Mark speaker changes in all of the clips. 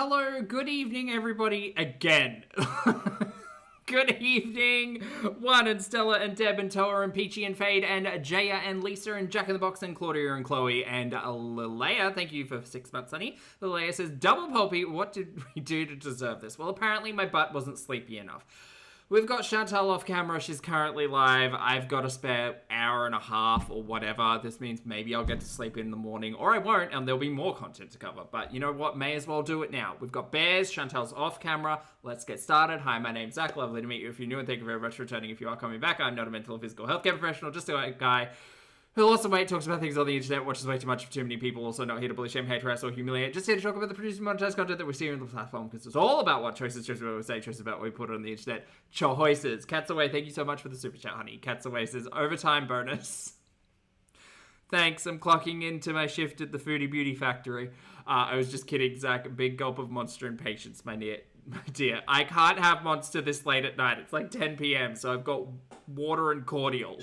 Speaker 1: Hello, good evening, everybody, again. Good evening, Juan and Stella and Deb and Toa and Peachy and Fade and Jaya and Lisa and Jack in the Box and Claudia and Chloe and Lileia. Thank you for 6 months, honey. Lileia says, Double Pulpy, what did we do to deserve this? Well, apparently my butt wasn't sleepy enough. We've got Chantal off camera. She's currently live. I've got a spare hour and a half or whatever. This means maybe I'll get to sleep in the morning, or I won't, and there'll be more content to cover. But you know what? May as well do it now. We've got Bears. Chantal's off camera. Let's get started. Hi, my name's Zach. Lovely to meet you if you're new, and thank you very much for returning if you are coming back. I'm not a mental or physical healthcare professional, just a guy who lost some weight, talks about things on the internet, watches way too much for too many people, also not here to bully, shame, hate, harass, or humiliate, just here to talk about the produced monetized content that we see on the platform, because it's all about what choices about what we say, choices about what we put on the internet. Choices. Cats Away, thank you so much for the super chat, honey. Cats Away says, overtime bonus. Thanks, I'm clocking into my shift at the Foodie Beauty Factory. I was just kidding, Zach. A big gulp of Monster and patience, my dear. I can't have Monster this late at night. It's like 10 p.m, so I've got water and cordial.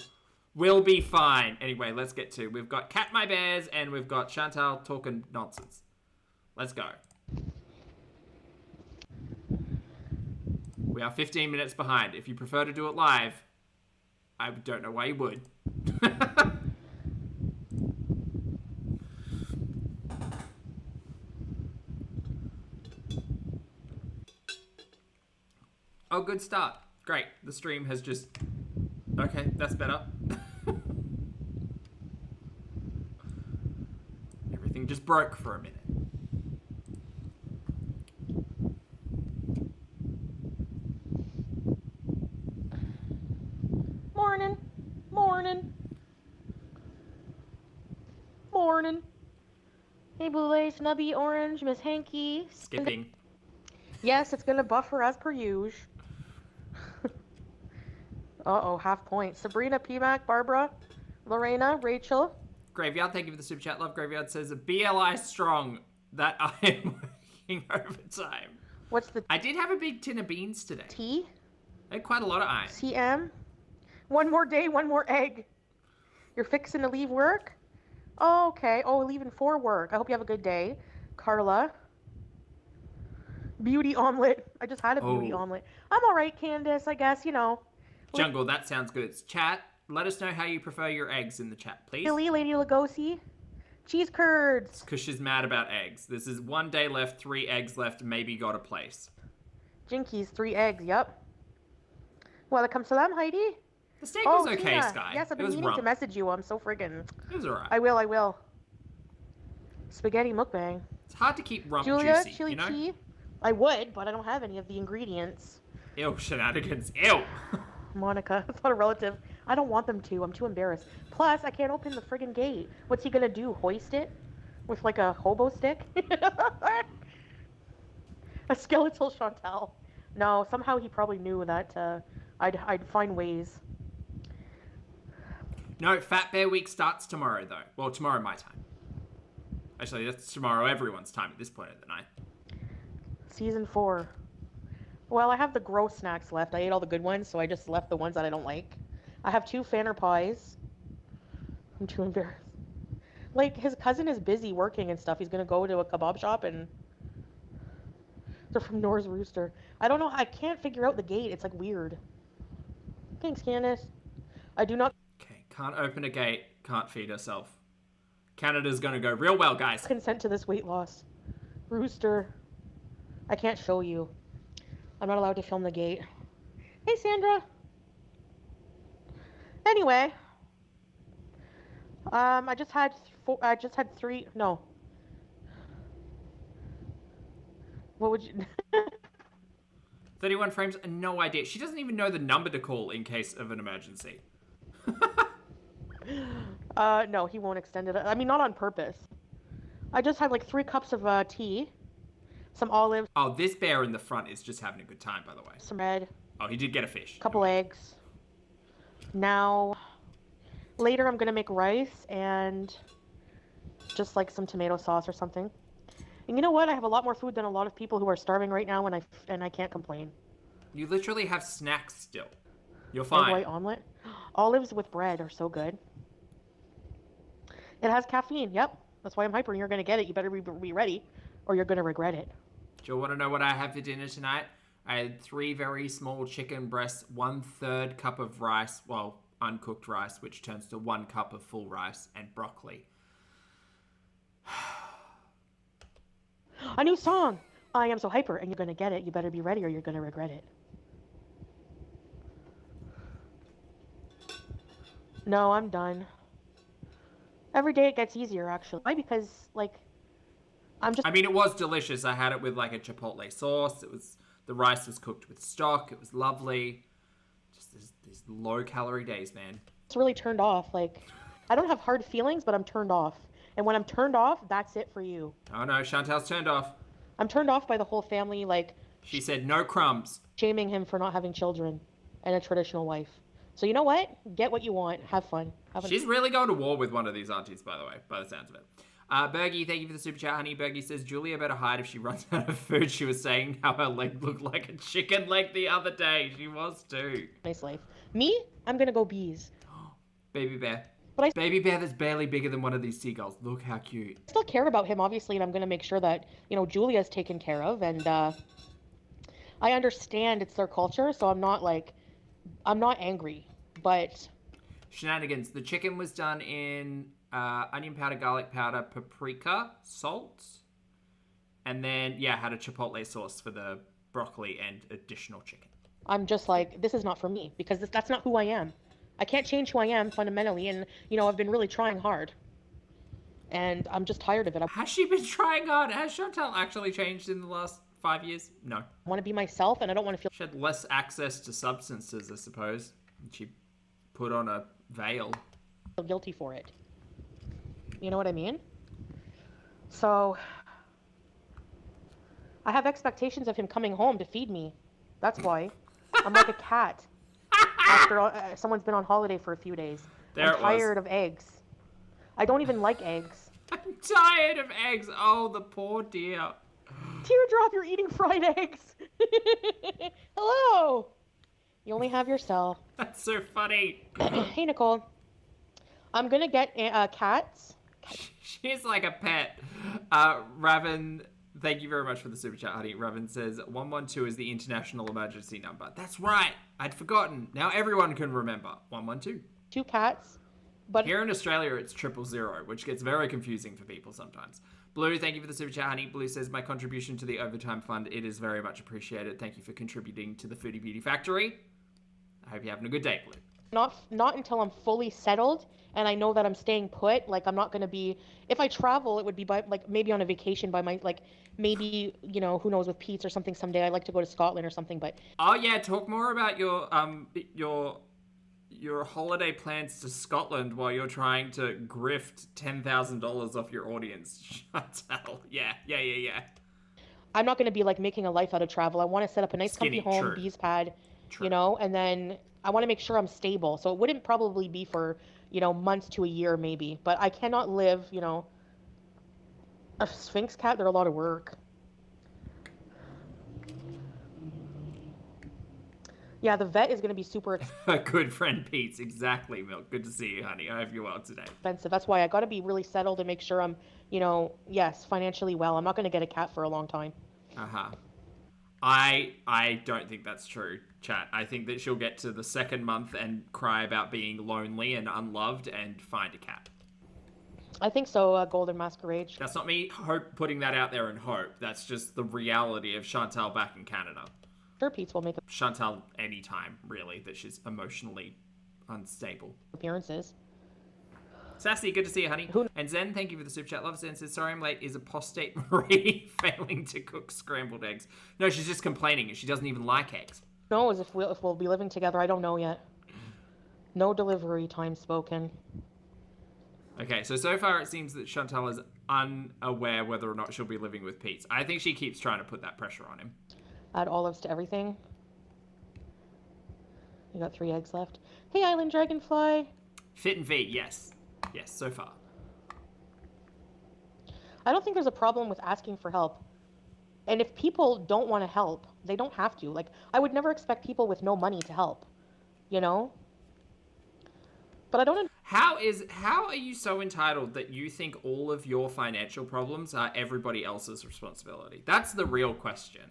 Speaker 1: We'll be fine. Anyway, let's get to. We've got Cat My Bears and we've got Chantal talking nonsense. Let's go. We are 15 minutes behind. If you prefer to do it live, I don't know why you would. Oh, good start. Great. The stream has just... Okay, that's better. Everything just broke for a minute.
Speaker 2: Morning. Hey, Boulay, Snubby, Orange, Miss Hanky.
Speaker 1: Skipping.
Speaker 2: Yes, it's gonna buffer as per usual. Uh-oh, half point. Sabrina, PMAC, Barbara, Lorena, Rachel.
Speaker 1: Graveyard, thank you for the super chat. Love Graveyard says, BLI strong that I am working overtime.
Speaker 2: What's the...
Speaker 1: I did have a big tin of beans today.
Speaker 2: T?
Speaker 1: I had quite a lot of iron.
Speaker 2: CM? One more day, one more egg. You're fixing to leave work? Oh, okay. Oh, leaving for work. I hope you have a good day. Carla. Beauty omelet. I just had a beauty omelet. I'm alright, Candace, I guess, you know.
Speaker 1: Jungle, that sounds good. Chat, let us know how you prefer your eggs in the chat, please.
Speaker 2: Billy, Lady Lugosi. Cheese curds.
Speaker 1: Because she's mad about eggs. This is 1 day left, 3 eggs left, maybe got a place.
Speaker 2: Jinkies, 3 eggs, yep. Welcome salam, Heidi.
Speaker 1: The steak was okay,
Speaker 2: Tina.
Speaker 1: Sky.
Speaker 2: Yes, I've been meaning to message you. I'm so friggin'...
Speaker 1: It was alright.
Speaker 2: I will. Spaghetti mukbang.
Speaker 1: It's hard to keep rump
Speaker 2: Julia,
Speaker 1: juicy,
Speaker 2: chili
Speaker 1: you know?
Speaker 2: tea. I would, but I don't have any of the ingredients.
Speaker 1: Ew, shenanigans. Ew.
Speaker 2: Monica, that's not a relative. I don't want them to. I'm too embarrassed. Plus, I can't open the friggin' gate. What's he gonna do? Hoist it? With like a hobo stick? A skeletal Chantal. No, somehow he probably knew that I'd find ways.
Speaker 1: No, Fat Bear Week starts tomorrow, though. Well, tomorrow my time. Actually, that's tomorrow everyone's time at this point of the night.
Speaker 2: Season 4. Well, I have the gross snacks left. I ate all the good ones, so I just left the ones that I don't like. I have 2 Fanner pies. I'm too embarrassed. Like, his cousin is busy working and stuff. He's gonna go to a kebab shop and... They're from Nor's Rooster. I don't know. I can't figure out the gate. It's, like, weird. Thanks, Candace. I do not...
Speaker 1: Okay, can't open a gate, can't feed herself. Canada's gonna go real well, guys.
Speaker 2: Consent to this weight loss. Rooster. I can't show you. I'm not allowed to film the gate. Hey, Sandra. Anyway, I just had 3. No. What would you?
Speaker 1: 31 frames. No idea. She doesn't even know the number to call in case of an emergency.
Speaker 2: No, he won't extend it. I mean, not on purpose. I just had like 3 cups of tea. Some olives.
Speaker 1: Oh, this bear in the front is just having a good time, by the way.
Speaker 2: Some bread.
Speaker 1: Oh, he did get a fish.
Speaker 2: Couple eggs. Now, later I'm gonna make rice and just like some tomato sauce or something. And you know what? I have a lot more food than a lot of people who are starving right now, and I can't complain.
Speaker 1: You literally have snacks still. You're fine.
Speaker 2: Egg white omelet. Olives with bread are so good. It has caffeine. Yep. That's why I'm hyper, and you're gonna get it. You better be ready, or you're gonna regret it.
Speaker 1: Do you want to know what I had for dinner tonight? I had 3 very small chicken breasts, 1/3 cup of rice, well, uncooked rice, which turns to 1 cup of full rice, and broccoli.
Speaker 2: A new song! I am so hyper, and you're gonna get it. You better be ready or you're gonna regret it. No, I'm done. Every day it gets easier, actually. Why? Because, like,
Speaker 1: I mean, it was delicious. I had it with, like, a chipotle sauce. The rice was cooked with stock. It was lovely. Just these low-calorie days, man.
Speaker 2: It's really turned off. Like, I don't have hard feelings, but I'm turned off. And when I'm turned off, that's it for you.
Speaker 1: Oh, no, Chantal's turned off.
Speaker 2: I'm turned off by the whole family, like...
Speaker 1: She said no crumbs.
Speaker 2: Shaming him for not having children and a traditional wife. So you know what? Get what you want. Have fun.
Speaker 1: She's really going to war with one of these aunties, by the way, by the sounds of it. Bergie, thank you for the super chat, honey. Bergie says, Julia better hide if she runs out of food. She was saying how her leg looked like a chicken leg the other day. She was too.
Speaker 2: Nice life. Me? I'm gonna go bees.
Speaker 1: Baby bear.
Speaker 2: But
Speaker 1: Baby bear that's barely bigger than one of these seagulls. Look how cute.
Speaker 2: I still care about him, obviously, and I'm gonna make sure that, you know, Julia's taken care of, and I understand it's their culture, so I'm not angry, but...
Speaker 1: Shenanigans. The chicken was done in onion powder, garlic powder, paprika, salt, and then, yeah, had a chipotle sauce for the broccoli and additional chicken.
Speaker 2: I'm just like, this is not for me, because that's not who I am. I can't change who I am fundamentally, and, you know, I've been really trying hard. And I'm just tired of it.
Speaker 1: Has she been trying hard? Has Chantal actually changed in the last 5 years? No.
Speaker 2: I want to be myself, and I don't want to feel...
Speaker 1: She had less access to substances, I suppose. She put on a veil.
Speaker 2: Feel guilty for it. You know what I mean? So... I have expectations of him coming home to feed me. That's why. I'm like a cat. After someone's been on holiday for a few days. I'm tired of eggs. I don't even like eggs.
Speaker 1: I'm tired of eggs. Oh, the poor dear.
Speaker 2: Teardrop, you're eating fried eggs. Hello. You only have yourself.
Speaker 1: That's so funny.
Speaker 2: Hey, Nicole. I'm going to get cats.
Speaker 1: She's like a pet. Raven, thank you very much for the super chat, honey. Raven says 112 is the international emergency number. That's right. I'd forgotten. Now everyone can remember. 112.
Speaker 2: 2 cats. But
Speaker 1: here in Australia, it's 000, which gets very confusing for people sometimes. Blue, thank you for the super chat, honey. Blue says, my contribution to the overtime fund, it is very much appreciated. Thank you for contributing to the Foodie Beauty Factory. I hope you're having a good day, Blue.
Speaker 2: Not until I'm fully settled and I know that I'm staying put. Like, I'm not going to be... If I travel, it would be by, like, maybe on a vacation by my... Like, maybe, you know, who knows, with Pete's or something someday. I'd like to go to Scotland or something, but...
Speaker 1: Oh, yeah, talk more about your holiday plans to Scotland while you're trying to grift $10,000 off your audience. Chantal. Yeah.
Speaker 2: I'm not going to be, like, making a life out of travel. I want to set up a nice comfy home,
Speaker 1: true.
Speaker 2: bees pad,
Speaker 1: True.
Speaker 2: You know, and then I want to make sure I'm stable. So it wouldn't probably be for, you know, months to a year maybe. But I cannot live, you know... A Sphinx cat, they're a lot of work. Yeah, the vet is going to be super
Speaker 1: Good friend Pete's, exactly, Milk. Good to see you, honey. I hope you're well today.
Speaker 2: expensive. That's why I got to be really settled and make sure I'm, you know, yes, financially well. I'm not going to get a cat for a long time.
Speaker 1: Uh-huh. I don't think that's true, chat. I think that she'll get to the second month and cry about being lonely and unloved and find a cat.
Speaker 2: I think so, Golden Masquerade.
Speaker 1: That's not me putting that out there in hope. That's just the reality of Chantal back in Canada.
Speaker 2: Sure, Pete's will make
Speaker 1: Chantal anytime, really, that she's emotionally unstable.
Speaker 2: appearances.
Speaker 1: Sassy, good to see you, honey. And Zen, thank you for the super chat. Love Zen says, sorry I'm late. Is apostate Marie failing to cook scrambled eggs? No, she's just complaining. She doesn't even like eggs.
Speaker 2: Who knows if we'll be living together? I don't know yet. No delivery time spoken.
Speaker 1: Okay, so far it seems that Chantal is unaware whether or not she'll be living with Pete. I think she keeps trying to put that pressure on him.
Speaker 2: Add olives to everything. You got 3 eggs left. Hey, Island Dragonfly.
Speaker 1: Fit and feed, yes. Yes, so far.
Speaker 2: I don't think there's a problem with asking for help. And if people don't want to help, they don't have to. Like, I would never expect people with no money to help. You know? But I don't...
Speaker 1: How are you so entitled that you think all of your financial problems are everybody else's responsibility? That's the real question.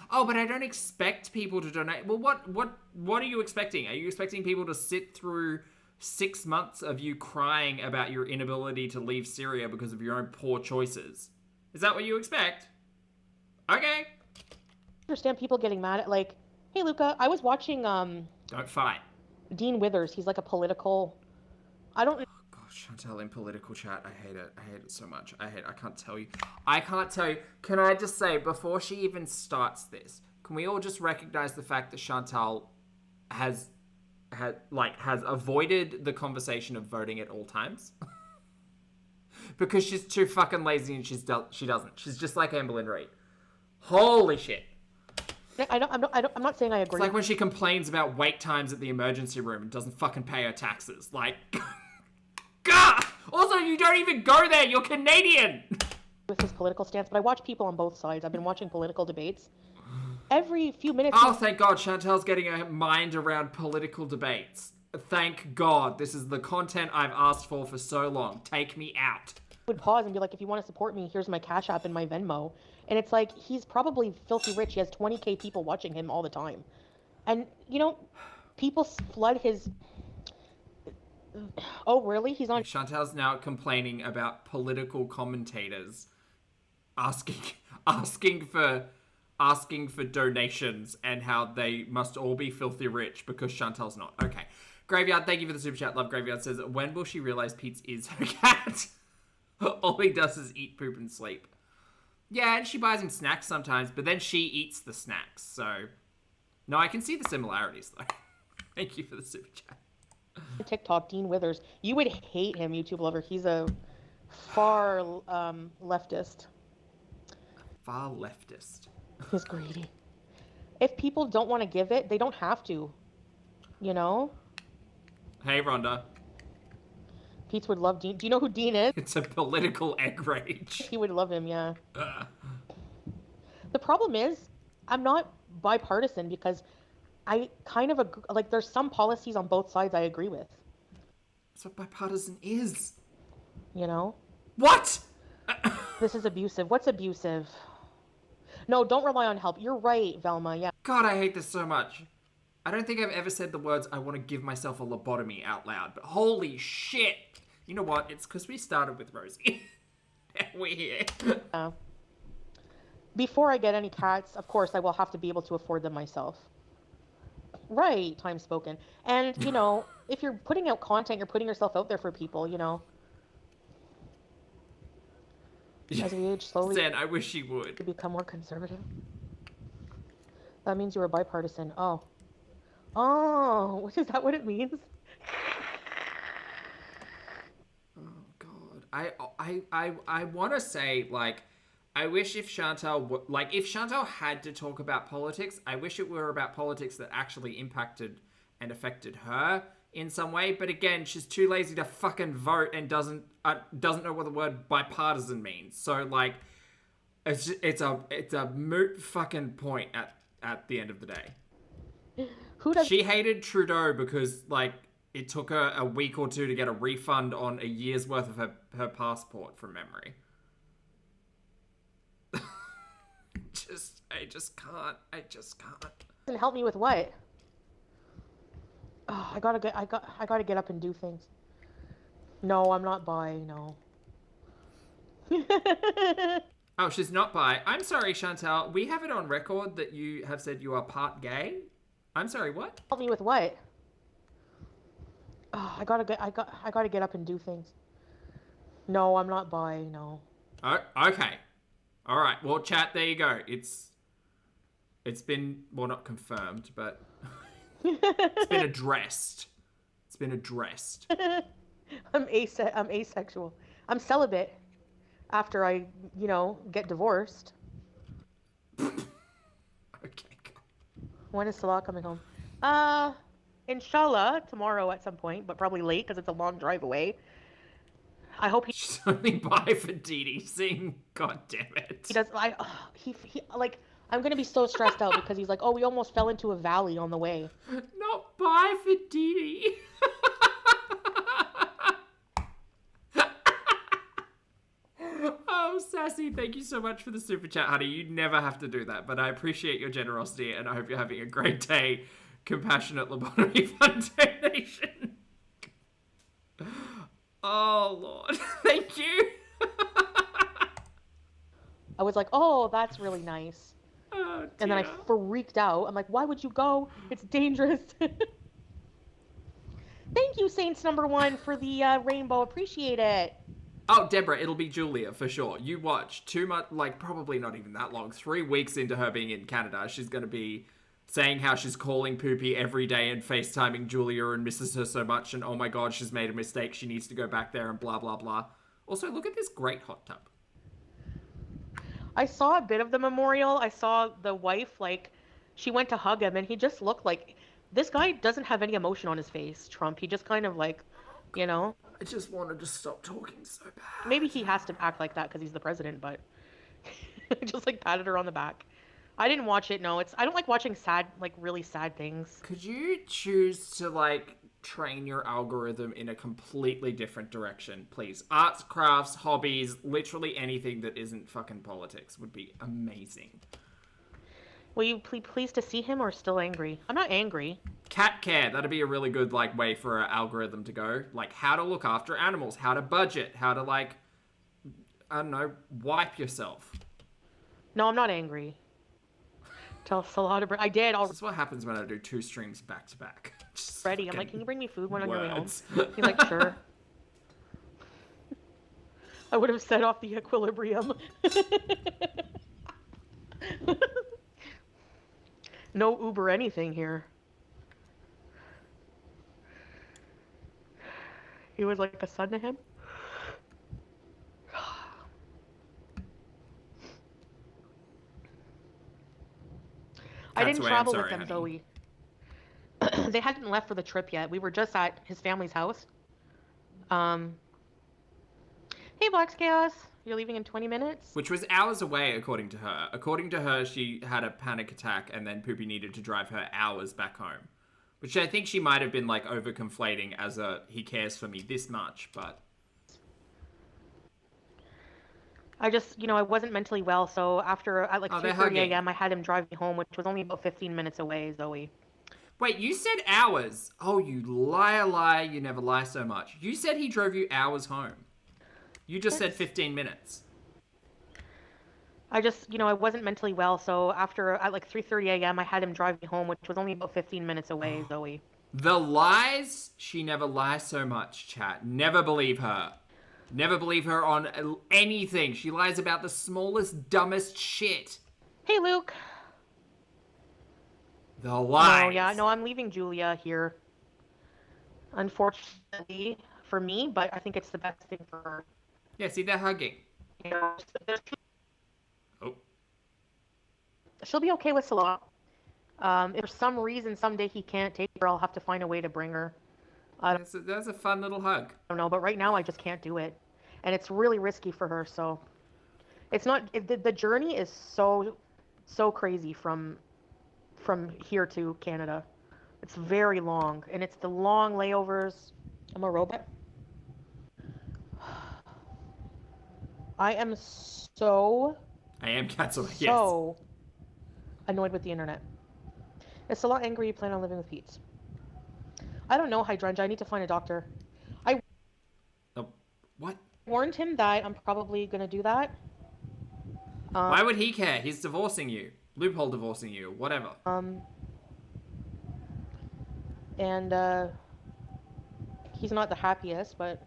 Speaker 1: Oh, but I don't expect people to donate. Well, what are you expecting? Are you expecting people to sit through 6 months of you crying about your inability to leave Syria because of your own poor choices? Is that what you expect? Okay.
Speaker 2: I understand people getting mad at, like, hey, Luca, I was watching
Speaker 1: Don't fight.
Speaker 2: Dean Withers. He's like a political... I don't...
Speaker 1: Gosh, Chantal in political chat. I hate it. I hate it so much. I can't tell you. I can't tell you. Can I just say, before she even starts this, can we all just recognize the fact that Chantal has avoided the conversation of voting at all times? Because she's too fucking lazy and she doesn't. She's just like Amberlynn Reid. Holy shit.
Speaker 2: I'm not saying I agree.
Speaker 1: It's like when she complains about wait times at the emergency room and doesn't fucking pay her taxes. Like, God! Also, you don't even go there. You're Canadian.
Speaker 2: With his political stance, but I watch people on both sides. I've been watching political debates. Every few minutes...
Speaker 1: Oh, thank God. Chantal's getting her mind around political debates. Thank God. This is the content I've asked for so long. Take me out.
Speaker 2: Would pause and be like, if you want to support me, here's my Cash App and my Venmo. And it's like, he's probably filthy rich. He has 20K people watching him all the time. And, you know, people flood his... Oh, really? He's on...
Speaker 1: Chantal's now complaining about political commentators asking for donations and how they must all be filthy rich because Chantal's not. Okay. Graveyard, thank you for the super chat. Love Graveyard says, when will she realize Pete's is her cat? All he does is eat, poop, and sleep. Yeah, and she buys him snacks sometimes, but then she eats the snacks, so... No, I can see the similarities, though. Thank you for the super chat.
Speaker 2: TikTok, Dean Withers. You would hate him, YouTube lover. He's a far leftist.
Speaker 1: Far leftist.
Speaker 2: He's greedy. If people don't want to give it, they don't have to. You know?
Speaker 1: Hey, Rhonda.
Speaker 2: Pete would love Dean. Do you know who Dean is?
Speaker 1: It's a political egg rage.
Speaker 2: He would love him, yeah. The problem is, I'm not bipartisan because I kind of agree, like, there's some policies on both sides I agree with.
Speaker 1: That's what bipartisan is.
Speaker 2: You know?
Speaker 1: What?
Speaker 2: This is abusive. What's abusive? No, don't rely on help. You're right, Velma, yeah.
Speaker 1: God, I hate this so much. I don't think I've ever said the words, I want to give myself a lobotomy out loud, but holy shit. You know what? It's because we started with Rosie. We're here.
Speaker 2: Before I get any cats, of course, I will have to be able to afford them myself. Right, time spoken. And, you know, if you're putting out content, you're putting yourself out there for people, you know. As we age slowly,
Speaker 1: Zen, I wish you would.
Speaker 2: to become more conservative. That means you were bipartisan. Oh. Oh, is that what it means?
Speaker 1: Oh, God. I want to say, like, I wish if Chantal, if Chantal had to talk about politics, I wish it were about politics that actually impacted and affected her in some way. But again, she's too lazy to fucking vote and doesn't know what the word bipartisan means. So, like, it's a moot fucking point at the end of the day. She hated Trudeau because, like, it took her a week or two to get a refund on a year's worth of her passport from memory. I just can't.
Speaker 2: And help me with what? Oh, I gotta get up and do things. No, I'm not bi, no.
Speaker 1: Oh, she's not bi. I'm sorry, Chantal. We have it on record that you have said you are part gay. I'm sorry, what?
Speaker 2: Help me with what? Oh, I gotta get up and do things. No, I'm not bi, no.
Speaker 1: Oh, okay. All right. Well, chat, there you go. It's been, well, not confirmed, but it's been addressed. It's been addressed.
Speaker 2: I'm asexual. I'm celibate after I, you know, get divorced.
Speaker 1: Okay.
Speaker 2: When is Salah coming home? Inshallah, tomorrow at some point, but probably late because it's a long drive away. I hope he...
Speaker 1: She's only bi for DDC. God damn it.
Speaker 2: He does... He like... I'm going to be so stressed out because he's like, oh, we almost fell into a valley on the way.
Speaker 1: Not bi for DD. Sassy, thank you so much for the super chat, honey. You never have to do that, but I appreciate your generosity, and I hope you're having a great day. Compassionate Lobotomy Fund donation. Oh, Lord. Thank you.
Speaker 2: I was like, oh, that's really nice.
Speaker 1: Oh,
Speaker 2: and then I freaked out. I'm like, why would you go? It's dangerous. Thank you, Saints number 1, for the rainbow. Appreciate it.
Speaker 1: Oh, Deborah, it'll be Julia for sure. You watch 2 months, like probably not even that long. 3 weeks into her being in Canada, she's going to be saying how she's calling Poopy every day and FaceTiming Julia and misses her so much. And oh my God, she's made a mistake. She needs to go back there and blah, blah, blah. Also, look at this great hot tub.
Speaker 2: I saw a bit of the memorial. I saw the wife, like, she went to hug him and he just looked like, this guy doesn't have any emotion on his face, Trump. He just kind of like, you know.
Speaker 1: I just wanted to stop talking so bad.
Speaker 2: Maybe he has to act like that because he's the president, but just like patted her on the back. I didn't watch it. No, I don't like watching sad, like really sad things.
Speaker 1: Could you choose to like train your algorithm in a completely different direction, please? Arts, crafts, hobbies, literally anything that isn't fucking politics would be amazing.
Speaker 2: Will you please to see him or still angry? I'm not angry.
Speaker 1: Cat care, that'd be a really good like way for an algorithm to go. Like how to look after animals, how to budget, how to like, I don't know, wipe yourself.
Speaker 2: No, I'm not angry. Tell Salah to bring. I did.
Speaker 1: This is what happens when I do 2 streams back to back.
Speaker 2: Ready. I'm like, can you bring me food when on your way home?
Speaker 1: Words.
Speaker 2: He's like, sure. I would have set off the equilibrium. No Uber anything here. He was like a son to him. I didn't travel with them, Zoe. They hadn't left for the trip yet. We were just at his family's house. Hey, Black Chaos. You're leaving in 20 minutes?
Speaker 1: Which was hours away, according to her. According to her, she had a panic attack and then Poopy needed to drive her hours back home. Which I think she might have been, like, over-conflating as a, he cares for me this much, but...
Speaker 2: I just, I wasn't mentally well, so after, at like 3:30 a.m., I had him drive me home, which was only about 15 minutes away, Zoe.
Speaker 1: Wait, you said hours. Oh, you liar, you never lie so much. You said he drove you hours home. You just said 15 minutes.
Speaker 2: I just, I wasn't mentally well, so after, at like 3:30 a.m., I had him drive me home, which was only about 15 minutes away, Zoe.
Speaker 1: The lies, she never lies so much, chat. Never believe her. Never believe her on anything. She lies about the smallest, dumbest shit.
Speaker 2: Hey, Luke.
Speaker 1: The lies.
Speaker 2: No, yeah, no, I'm leaving Julia here. Unfortunately for me, but I think it's the best thing for her.
Speaker 1: Yeah, see, they're hugging.
Speaker 2: Yeah.
Speaker 1: Oh.
Speaker 2: She'll be okay with Salah. If for some reason someday he can't take her, I'll have to find a way to bring her.
Speaker 1: That's a fun little hug.
Speaker 2: I don't know, but right now I just can't do it. And it's really risky for her, so... It's not... The journey is so crazy from here to Canada. It's very long, and it's the long layovers. I'm a robot. I am so...
Speaker 1: I am canceling, yes.
Speaker 2: So annoyed with the internet. It's a lot angry you plan on living with Pete's. I don't know, Hydrangea. I need to find a doctor.
Speaker 1: What?
Speaker 2: Warned him that I'm probably going to do that.
Speaker 1: Why would he care? He's divorcing you. Loophole divorcing you. Whatever.
Speaker 2: And he's not the happiest, but...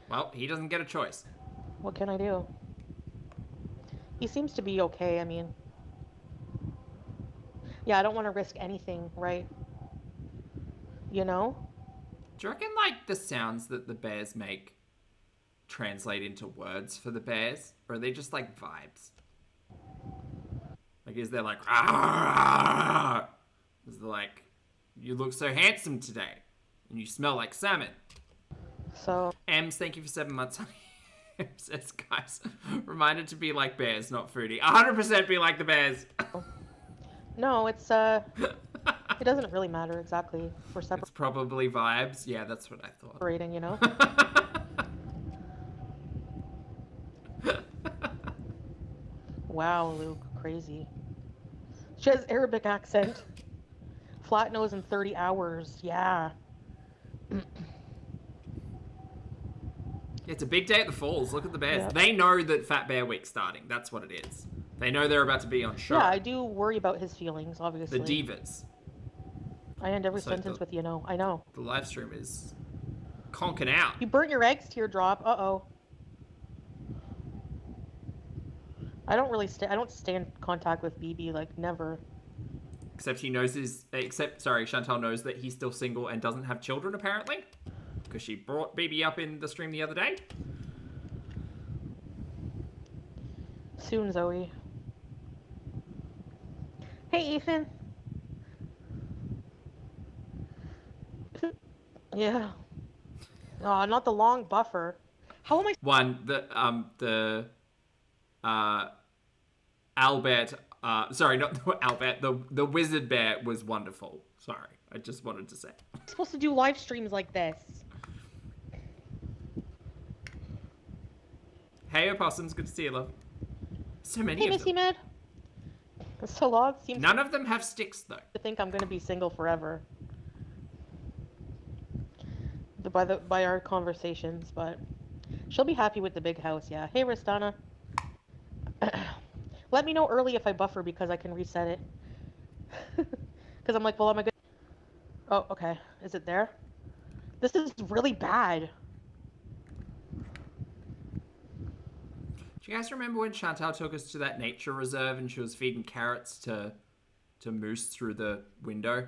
Speaker 1: Well, he doesn't get a choice.
Speaker 2: What can I do? He seems to be okay, I mean... Yeah, I don't want to risk anything, right? You know?
Speaker 1: Do you reckon, like, the sounds that the bears make translate into words for the bears? Or are they just, like, vibes? Like, is there, like, ah? Is there, like, you look so handsome today, and you smell like salmon?
Speaker 2: So...
Speaker 1: Ems, thank you for 7 months, honey. Says, guys, reminded to be like bears, not Foodie. 100% be like the bears.
Speaker 2: No, it's, it doesn't really matter exactly. We're
Speaker 1: It's probably vibes. Yeah, that's what I thought.
Speaker 2: Separating, you know? Wow, Luke, crazy. She has Arabic accent. Flat nose in 30 hours. Yeah.
Speaker 1: It's a big day at the falls. Look at the bears.
Speaker 2: Yep.
Speaker 1: They know that Fat Bear Week's starting. That's what it is. They know they're about to be on show.
Speaker 2: Yeah, I do worry about his feelings, obviously.
Speaker 1: The divas.
Speaker 2: I end every sentence with you know. I know.
Speaker 1: The live stream is conking out.
Speaker 2: You burnt your eggs, teardrop. Uh-oh. I don't stay in contact with BB, like, never.
Speaker 1: Except Chantal knows that he's still single and doesn't have children, apparently. Because she brought BB up in the stream the other day.
Speaker 2: Soon, Zoe. Hey, Ethan. Yeah. Oh, not the long buffer. How am I...
Speaker 1: Albert, sorry, not Albert, the wizard bear was wonderful. Sorry, I just wanted to say.
Speaker 2: I'm supposed to do live streams like this.
Speaker 1: Hey, opossums, good to see you, love. So many
Speaker 2: Hey,
Speaker 1: of
Speaker 2: Missy
Speaker 1: them.
Speaker 2: Med. Solog seems
Speaker 1: None of them have sticks, though.
Speaker 2: to think I'm gonna be single forever. By our conversations, but she'll be happy with the big house, yeah. Hey, Ristana. Let me know early if I buffer because I can reset it. Because I'm like, well, am I good? Oh, okay. Is it there? This is really bad.
Speaker 1: Do you guys remember when Chantal took us to that nature reserve and she was feeding carrots to moose through the window?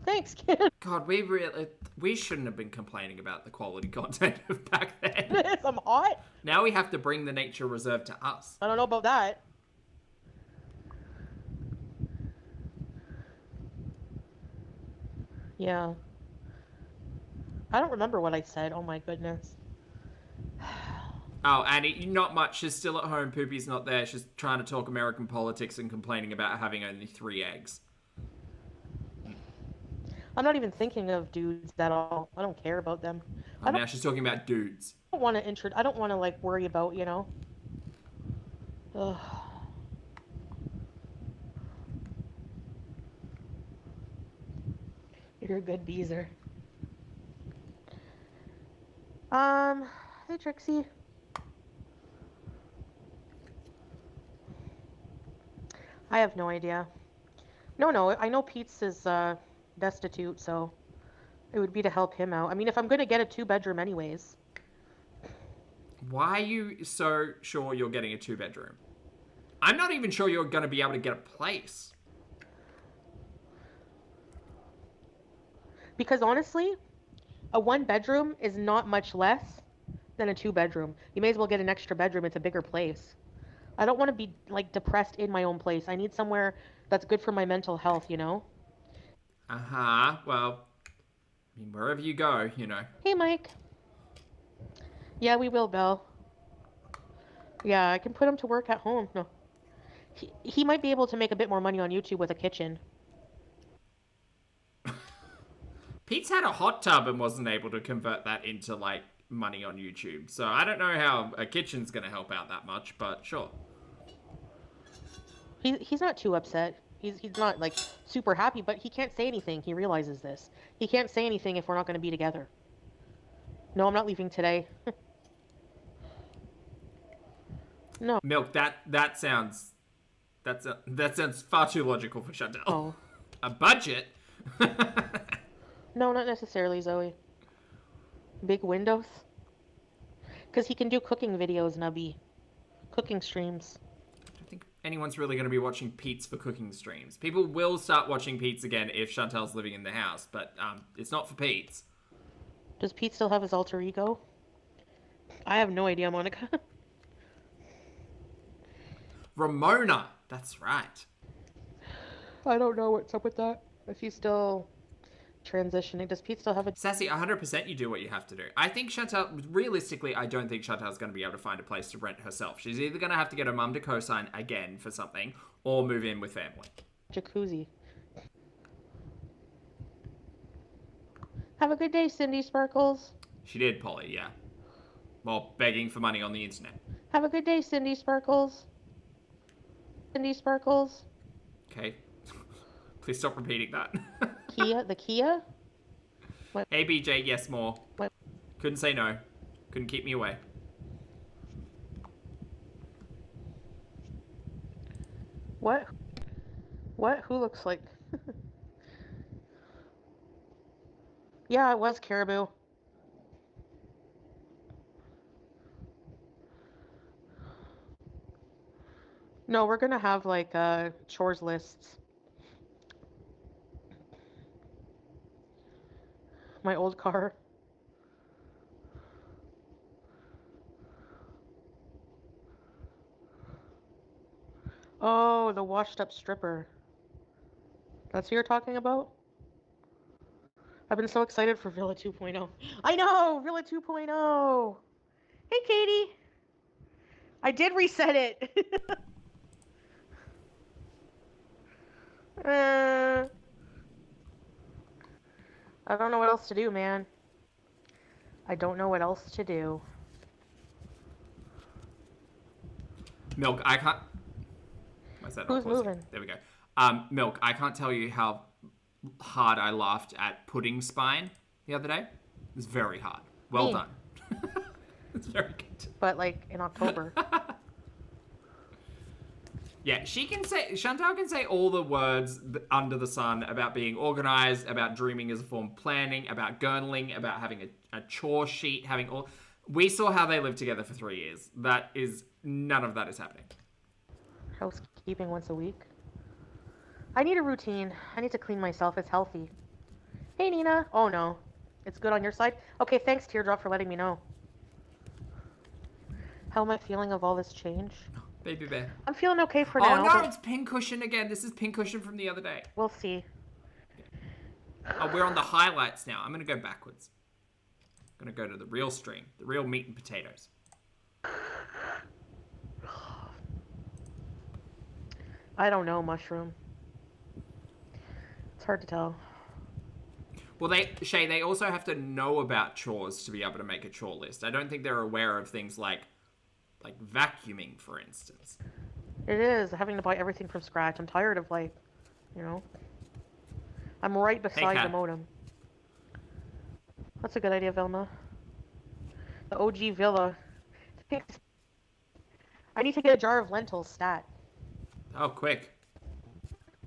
Speaker 2: Thanks, kid.
Speaker 1: God, we shouldn't have been complaining about the quality content of back then.
Speaker 2: This, I'm hot.
Speaker 1: Now we have to bring the nature reserve to us.
Speaker 2: I don't know about that. Yeah. I don't remember what I said. Oh my goodness.
Speaker 1: Oh, Annie, not much. She's still at home. Poopy's not there. She's trying to talk American politics and complaining about having only 3 eggs.
Speaker 2: I'm not even thinking of dudes at all. I don't care about them.
Speaker 1: Oh, now she's talking about dudes.
Speaker 2: I don't want to like worry about, you know. Ugh. You're a good beezer. Hey Trixie. I have no idea. No, I know Pete's is destitute, so it would be to help him out. I mean, if I'm gonna get a 2-bedroom anyways.
Speaker 1: Why are you so sure you're getting a 2-bedroom? I'm not even sure you're going to be able to get a place.
Speaker 2: Because honestly, a 1-bedroom is not much less than a 2-bedroom. You may as well get an extra bedroom. It's a bigger place. I don't want to be like depressed in my own place. I need somewhere that's good for my mental health, you know?
Speaker 1: Uh-huh. Well, I mean, wherever you go, you know.
Speaker 2: Hey, Mike. Yeah, we will, Belle. Yeah, I can put him to work at home. No. He might be able to make a bit more money on YouTube with a kitchen.
Speaker 1: Pete's had a hot tub and wasn't able to convert that into, like, money on YouTube. So I don't know how a kitchen's going to help out that much, but sure.
Speaker 2: He's not too upset. He's not, like, super happy, but he can't say anything. He realizes this. He can't say anything if we're not going to be together. No, I'm not leaving today. No.
Speaker 1: Milk, that sounds far too logical for Chantal.
Speaker 2: Oh.
Speaker 1: A budget?
Speaker 2: No, not necessarily, Zoe. Big windows? Because he can do cooking videos, Nubby. Cooking streams.
Speaker 1: I don't think anyone's really going to be watching Pete's for cooking streams. People will start watching Pete's again if Chantal's living in the house, but it's not for Pete's.
Speaker 2: Does Pete still have his alter ego? I have no idea, Monica.
Speaker 1: Ramona! That's right.
Speaker 2: I don't know what's up with that. If he's still transitioning, does Pete still have a...
Speaker 1: Sassy, 100% you do what you have to do. I think Chantal, realistically, I don't think Chantal's going to be able to find a place to rent herself. She's either going to have to get her mum to co-sign again for something, or move in with family.
Speaker 2: Jacuzzi. Have a good day, Cindy Sparkles.
Speaker 1: She did, Polly, yeah. While begging for money on the internet.
Speaker 2: Have a good day, Cindy Sparkles. Cindy Sparkles.
Speaker 1: Okay. Please stop repeating that.
Speaker 2: Kia, the Kia. What?
Speaker 1: Hey, BJ, yes, more.
Speaker 2: What?
Speaker 1: Couldn't say no. Couldn't keep me away.
Speaker 2: What? What? Who looks like? Yeah, it was Caribou. No, we're gonna have like chores lists. My old car. Oh, the washed up stripper. That's who you're talking about? I've been so excited for Villa 2.0. I know! Villa 2.0! Hey, Katie! I did reset it! I don't know what else to do, man. I don't know what else to do.
Speaker 1: Milk, I can't... Why is that not
Speaker 2: Who's
Speaker 1: pausing?
Speaker 2: moving?
Speaker 1: There we go. Milk, I can't tell you how hard I laughed at Pudding Spine the other day. It was very hard. Well
Speaker 2: Me.
Speaker 1: done. It's very good.
Speaker 2: But like in October.
Speaker 1: Yeah, Chantal can say all the words under the sun about being organized, about dreaming as a form of planning, about journaling, about having a chore sheet, having all... We saw how they lived together for 3 years. None of that is happening.
Speaker 2: Housekeeping once a week. I need a routine. I need to clean myself. It's healthy. Hey, Nina. Oh, no. It's good on your side? Okay, thanks, Teardrop, for letting me know. How am I feeling of all this change?
Speaker 1: Baby bear.
Speaker 2: I'm feeling okay for now.
Speaker 1: Oh, no,
Speaker 2: but
Speaker 1: it's Pincushion again. This is Pincushion from the other day.
Speaker 2: we'll see.
Speaker 1: Oh, we're on the highlights now. I'm going to go backwards. I'm going to go to the real stream. The real meat and potatoes.
Speaker 2: I don't know, Mushroom. It's hard to tell.
Speaker 1: Well, they also have to know about chores to be able to make a chore list. I don't think they're aware of things like vacuuming, for instance.
Speaker 2: It is, having to buy everything from scratch. I'm tired of, like, you know. I'm right beside the
Speaker 1: Kat.
Speaker 2: modem. That's a good idea, Velma. The OG Villa. I need to get a jar of lentils stat.
Speaker 1: Oh, quick.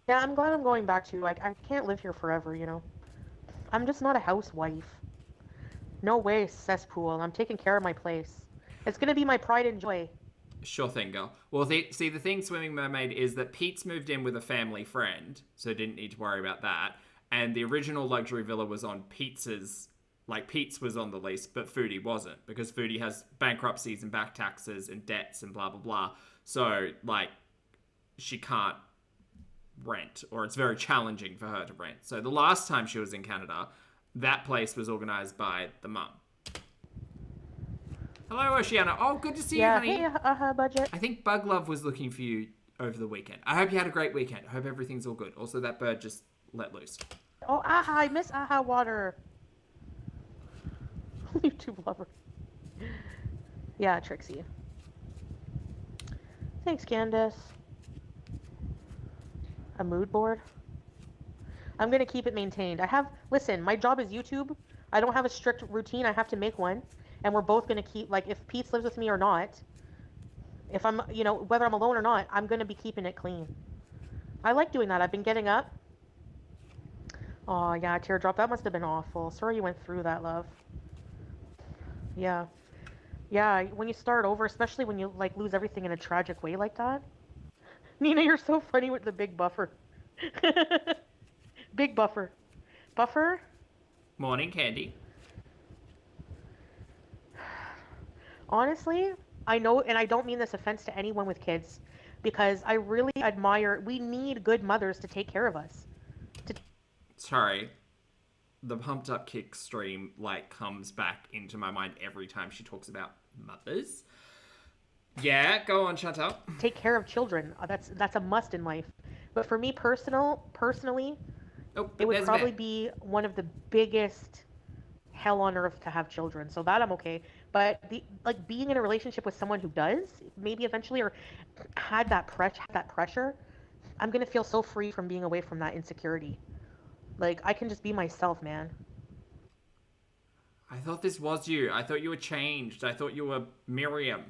Speaker 2: Yeah, I'm glad I'm going back to, like, I can't live here forever, you know. I'm just not a housewife. No way, cesspool. I'm taking care of my place. It's gonna be my pride and joy.
Speaker 1: Sure thing, girl. Well, the thing, Swimming Mermaid, is that Pete's moved in with a family friend, so didn't need to worry about that. And the original luxury villa was on Pete's was on the lease, but Foodie wasn't, because Foodie has bankruptcies and back taxes and debts and blah, blah, blah. So, like, she can't rent, or it's very challenging for her to rent. So the last time she was in Canada, that place was organised by the mum. Hello, Oceana. Oh, good to see you, honey.
Speaker 2: Hey, budget.
Speaker 1: I think Bug Love was looking for you over the weekend. I hope you had a great weekend. I hope everything's all good. Also, that bird just let loose.
Speaker 2: Oh, I miss water. YouTube lover. Yeah, Trixie. Thanks, Candace. A mood board? I'm gonna keep it maintained. Listen, my job is YouTube. I don't have a strict routine. I have to make one. And we're both gonna keep, like, if Pete lives with me or not, if I'm, you know, whether I'm alone or not, I'm gonna be keeping it clean. I like doing that. I've been getting up. Oh, yeah, Teardrop, that must have been awful. Sorry you went through that, love. Yeah. Yeah, when you start over, especially when you, like, lose everything in a tragic way like that. Nina, you're so funny with the big buffer. Big buffer. Buffer?
Speaker 1: Morning, Candy.
Speaker 2: Honestly, I know, and I don't mean this offense to anyone with kids, because I really we need good mothers to take care of us.
Speaker 1: Sorry. The Pumped Up Kick stream, like, comes back into my mind every time she talks about mothers. Yeah, go on, Chantal.
Speaker 2: Take care of children. That's a must in life. But for me personally, it would probably be one of the biggest hell on earth to have children. So that I'm okay. But being in a relationship with someone who does, maybe eventually, or had that pressure, I'm gonna feel so free from being away from that insecurity. Like I can just be myself, man.
Speaker 1: I thought this was you. I thought you were changed. I thought you were Miriam.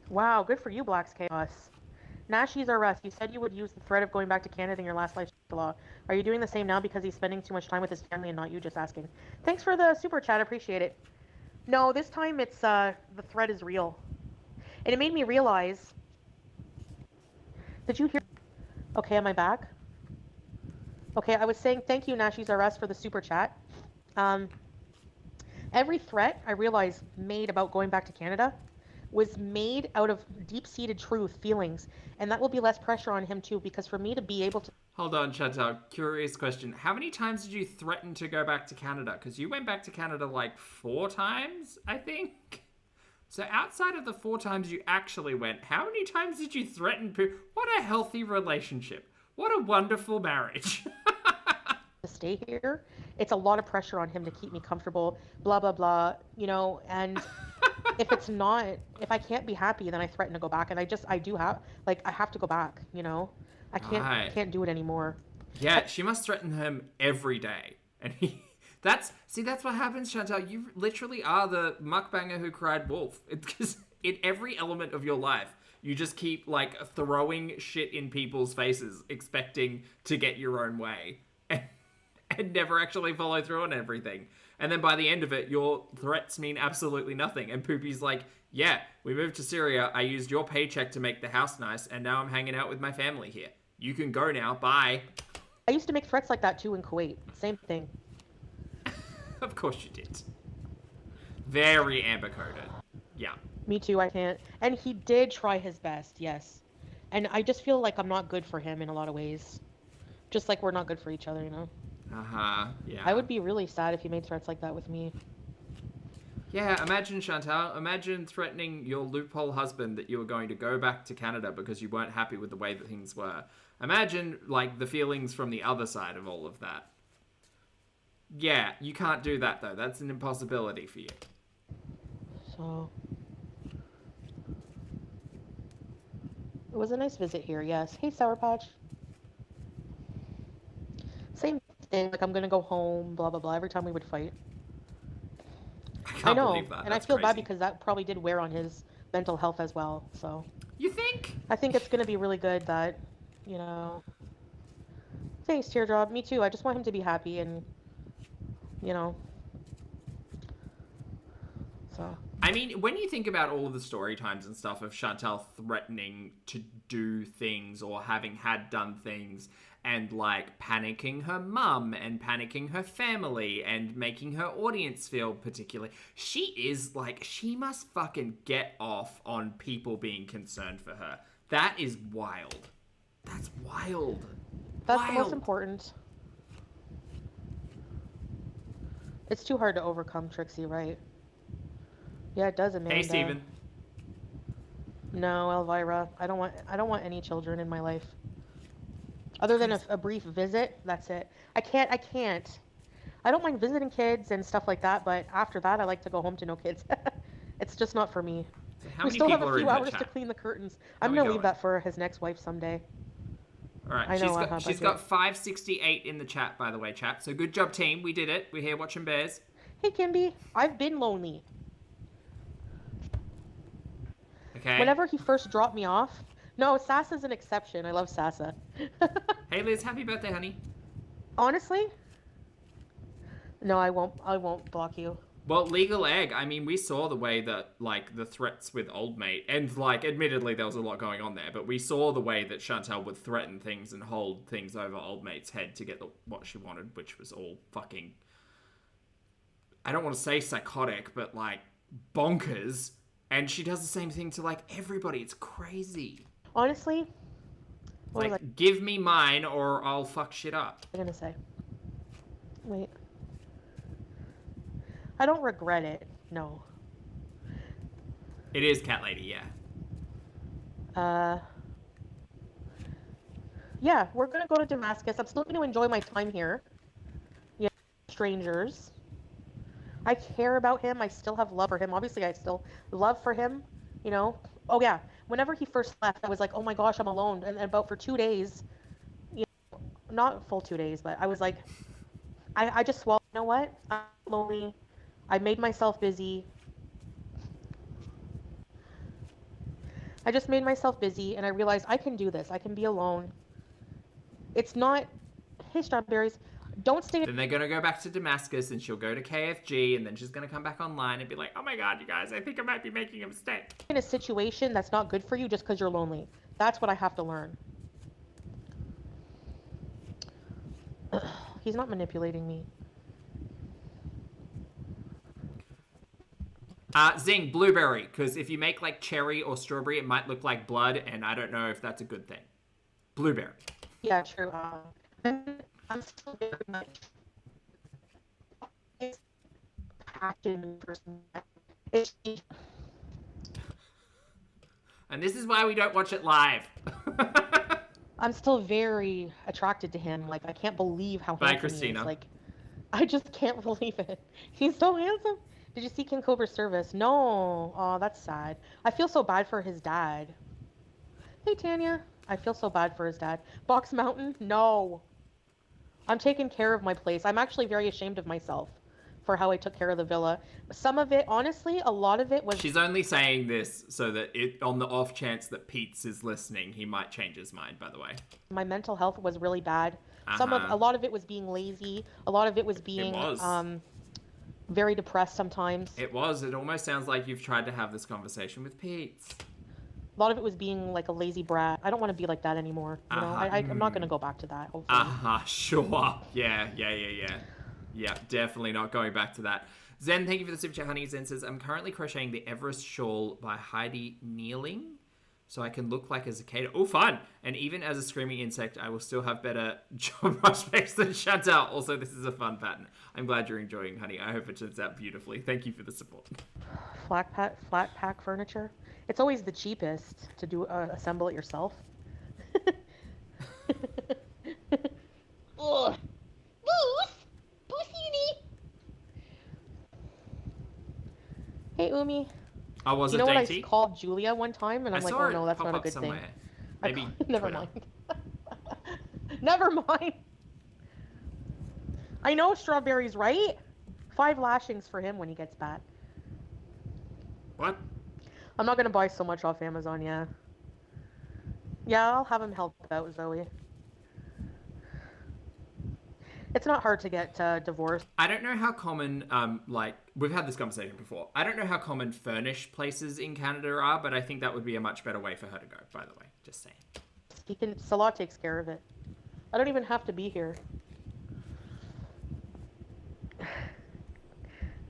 Speaker 2: Wow, good for you, Black's Chaos. Nashi's arrest. You said you would use the threat of going back to Canada in your last life law. Are you doing the same now because he's spending too much time with his family and not you? Just asking. Thanks for the super chat. Appreciate it. No, this time it's the threat is real, and it made me realize. Did you hear? Okay, am I back? Okay, I was saying thank you, Nashi's arrest, for the super chat. Every threat I realized made about going back to Canada was made out of deep-seated truth, feelings, and that will be less pressure on him too, because for me to be able to...
Speaker 1: Hold on, Chantal. Curious question. How many times did you threaten to go back to Canada? Because you went back to Canada like 4 times, I think. So outside of the 4 times you actually went, how many times did you threaten? What a healthy relationship. What a wonderful marriage.
Speaker 2: to stay here, it's a lot of pressure on him to keep me comfortable, blah, blah, blah, and... if I can't be happy, then I threaten to go back, and I have to go back, I can't do it anymore.
Speaker 1: Yeah, she must threaten him every day. And that's what happens, Chantal. You literally are the mukbanger who cried wolf. Because in every element of your life, you just keep, throwing shit in people's faces, expecting to get your own way. And never actually follow through on everything. And then by the end of it, your threats mean absolutely nothing. And Poopy's like, yeah, we moved to Syria. I used your paycheck to make the house nice. And now I'm hanging out with my family here. You can go now. Bye.
Speaker 2: I used to make threats like that too in Kuwait. Same thing.
Speaker 1: Of course you did. Very Amber coded. Yeah.
Speaker 2: Me too, I can't. And he did try his best, yes. And I just feel like I'm not good for him in a lot of ways. Just like we're not good for each other,
Speaker 1: Uh-huh, yeah.
Speaker 2: I would be really sad if he made threats like that with me.
Speaker 1: Yeah, imagine, Chantal, imagine threatening your loophole husband that you were going to go back to Canada because you weren't happy with the way that things were. Imagine, the feelings from the other side of all of that. Yeah, you can't do that, though. That's an impossibility for you.
Speaker 2: So... It was a nice visit here, yes. Hey, Sour Patch. Same thing, I'm gonna go home, blah, blah, blah, every time we would fight.
Speaker 1: I know, believe that.
Speaker 2: And I feel bad because that probably did wear on his mental health as well, so...
Speaker 1: You think?
Speaker 2: I think it's gonna be really good that, Thanks, Teardrop. Me too. I just want him to be happy and, So...
Speaker 1: I mean, when you think about all of the story times and stuff of Chantal threatening to do things or having had done things and, panicking her mum and panicking her family and making her audience feel particularly... She is, she must fucking get off on people being concerned for her. That is wild. That's wild.
Speaker 2: That's the most important. It's too hard to overcome, Trixie, right? Yeah, it does, Amanda.
Speaker 1: Hey, Steven.
Speaker 2: No, Elvira. I don't want any children in my life. Other than a brief visit, that's it. I can't. I don't mind visiting kids and stuff like that, but after that, I like to go home to no kids. It's just not for me.
Speaker 1: So how
Speaker 2: we
Speaker 1: many
Speaker 2: still have
Speaker 1: people
Speaker 2: a
Speaker 1: are
Speaker 2: few
Speaker 1: in
Speaker 2: hours
Speaker 1: that
Speaker 2: to
Speaker 1: chat?
Speaker 2: clean the curtains.
Speaker 1: How
Speaker 2: I'm
Speaker 1: we
Speaker 2: going to leave
Speaker 1: going?
Speaker 2: that for his next wife someday.
Speaker 1: All right,
Speaker 2: I know,
Speaker 1: she's got 568 in the chat, by the way, chat. So good job, team. We did it. We're here watching bears.
Speaker 2: Hey, Kimby. I've been lonely.
Speaker 1: Okay.
Speaker 2: Whenever he first dropped me off... No, Sasa's an exception. I love Sasa.
Speaker 1: Hey, Liz. Happy birthday, honey.
Speaker 2: Honestly? No, I won't block you.
Speaker 1: Well, legal egg. I mean, we saw the way that, the threats with old mate, and, admittedly, there was a lot going on there, but we saw the way that Chantal would threaten things and hold things over old mate's head to get what she wanted, which was all fucking... I don't want to say psychotic, but, bonkers. And she does the same thing to, everybody. It's crazy.
Speaker 2: Honestly? What was
Speaker 1: give me mine or I'll fuck shit up.
Speaker 2: I going to say? Wait. I don't regret it. No.
Speaker 1: It is Cat Lady, yeah.
Speaker 2: Yeah, we're going to go to Damascus. I'm still going to enjoy my time here. Yeah, strangers. I care about him. I still have love for him. Obviously, I still love for him, you know. Oh yeah, whenever he first left, I was like, oh my gosh, I'm alone. And about for 2 days, you know, not full 2 days, but I was like, I just swallowed. You know what? I'm lonely. I made myself busy. I just made myself busy, and I realized I can do this. I can be alone. It's not, hey, strawberries, don't stay
Speaker 1: Then they're going to go back to Damascus and she'll go to KFG and then she's going to come back online and be like, oh my God, you guys, I think I might be making a mistake.
Speaker 2: in a situation that's not good for you just because you're lonely. That's what I have to learn. He's not manipulating me.
Speaker 1: Zing, blueberry, because if you make like cherry or strawberry, it might look like blood, and I don't know if that's a good thing. Blueberry.
Speaker 2: Yeah, true. I'm still very much passion person.
Speaker 1: And this is why we don't watch it live.
Speaker 2: I'm still very attracted to him. Like, I can't believe how
Speaker 1: Bye,
Speaker 2: handsome he
Speaker 1: Christina.
Speaker 2: is. Like, I just can't believe it. He's so handsome. Did you see King Cobra's service? No. Oh, that's sad. I feel so bad for his dad. Hey, Tanya. I feel so bad for his dad. Box Mountain? No. I'm taking care of my place. I'm actually very ashamed of myself for how I took care of the villa. Some of it, honestly, a lot of it was...
Speaker 1: She's only saying this so that on the off chance that Pete's is listening, he might change his mind, by the way.
Speaker 2: My mental health was really bad. A lot of it was being lazy. A lot of it was being... very depressed sometimes.
Speaker 1: It almost sounds like you've tried to have this conversation with Pete.
Speaker 2: A lot of it was being like a lazy brat. I don't want to be like that anymore. You know, I'm not going to go back to that, hopefully.
Speaker 1: Sure. Yeah. Yeah, definitely not going back to that. Zen, thank you for the super chat, honey. Zen says, I'm currently crocheting the Everest shawl by Heidi Kneeling, so I can look like a cicada. Oh, fun! And even as a screaming insect, I will still have better job prospects than Chantal. Also, this is a fun pattern. I'm glad you're enjoying, honey. I hope it turns out beautifully. Thank you for the support.
Speaker 2: Flat pack furniture. It's always the cheapest to do assemble it yourself. Ugh. Boosini. Hey, Umi.
Speaker 1: Oh, was
Speaker 2: you
Speaker 1: it
Speaker 2: know
Speaker 1: dainty?
Speaker 2: What I called Julia one time, and I'm like, oh no, that's not a good
Speaker 1: somewhere.
Speaker 2: thing.
Speaker 1: Maybe
Speaker 2: never mind. Never mind. I know Strawberry's right. 5 lashings for him when he gets back.
Speaker 1: What?
Speaker 2: I'm not gonna buy so much off Amazon, yeah. Yeah, I'll have him help out, Zoe. It's not hard to get divorced.
Speaker 1: I don't know how common, like, we've had this conversation before. I don't know how common furnished places in Canada are, but I think that would be a much better way for her to go, by the way. Just saying.
Speaker 2: Salah takes care of it. I don't even have to be here.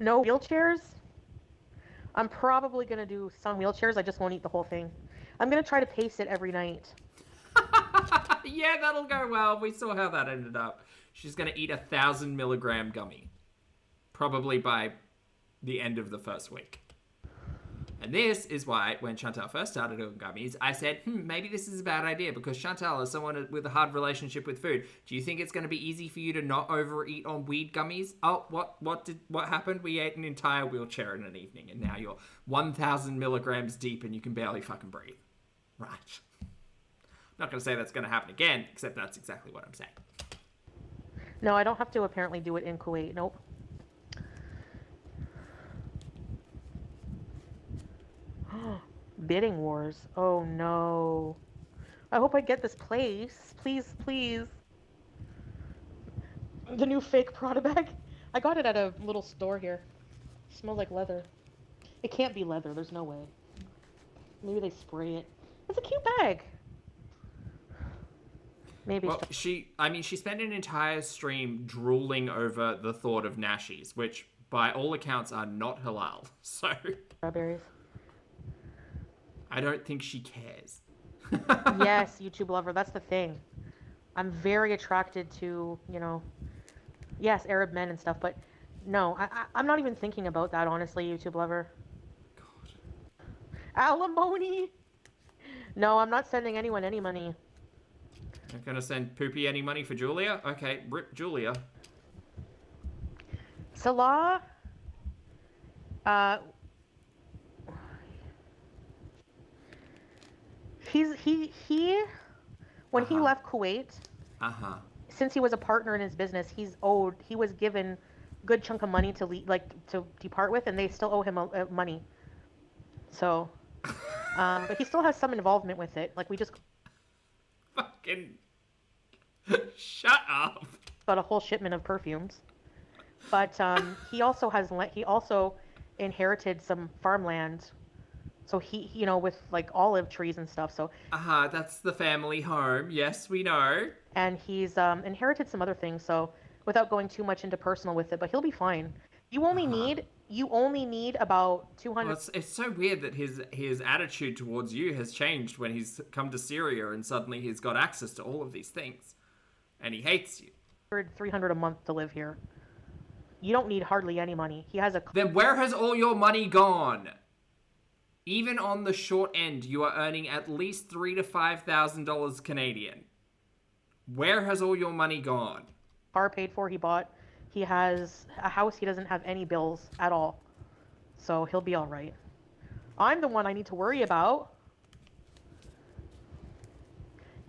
Speaker 2: No wheelchairs? I'm probably going to do some wheelchairs. I just won't eat the whole thing. I'm going to try to pace it every night.
Speaker 1: Yeah, that'll go well. We saw how that ended up. She's going to eat 1,000 milligram gummy. Probably by the end of the first week. And this is why, when Chantal first started doing gummies, I said, maybe this is a bad idea, because Chantal is someone with a hard relationship with food. Do you think it's going to be easy for you to not overeat on weed gummies? Oh, what happened? We ate an entire wheelchair in an evening, and now you're 1,000 milligrams deep and you can barely fucking breathe. Right. I'm not going to say that's going to happen again, except that's exactly what I'm saying.
Speaker 2: No, I don't have to apparently do it in Kuwait. Nope. Bidding wars. Oh no. I hope I get this place. Please, please. The new fake Prada bag. I got it at a little store here. It smells like leather. It can't be leather. There's no way. Maybe they spray it. It's a cute bag. Maybe.
Speaker 1: Well, she spent an entire stream drooling over the thought of nashies, which by all accounts are not halal. So
Speaker 2: Strawberries.
Speaker 1: I don't think she cares.
Speaker 2: Yes, YouTube lover. That's the thing. I'm very attracted to, yes, Arab men and stuff, but no, I'm not even thinking about that, honestly, YouTube lover. God. Alimony? No, I'm not sending anyone any money.
Speaker 1: Not gonna send Poopy any money for Julia? Okay, rip Julia.
Speaker 2: Salah, uh, he when he
Speaker 1: Uh-huh.
Speaker 2: left Kuwait,
Speaker 1: Uh-huh.
Speaker 2: since he was a partner in his business, he was given good chunk of money to to depart with, and they still owe him money. So, but he still has some involvement with it. Like we just
Speaker 1: Fucking shut up.
Speaker 2: got a whole shipment of perfumes. But he also inherited some farmland. So with like olive trees and stuff. So
Speaker 1: Uh-huh, that's the family home. Yes, we know.
Speaker 2: and he's inherited some other things. So without going too much into personal with it, but he'll be fine.
Speaker 1: Uh-huh.
Speaker 2: You only need about
Speaker 1: Well,
Speaker 2: 200.
Speaker 1: it's so weird that his attitude towards you has changed when he's come to Syria and suddenly he's got access to all of these things. And he hates you.
Speaker 2: 300 a month to live here. You don't need hardly any money. He has a
Speaker 1: Then where has all your money gone? Even on the short end, you are earning at least $3,000 to $5,000 Canadian. Where has all your money gone?
Speaker 2: car paid for. He has a house. He doesn't have any bills at all. So he'll be all right. I'm the one I need to worry about.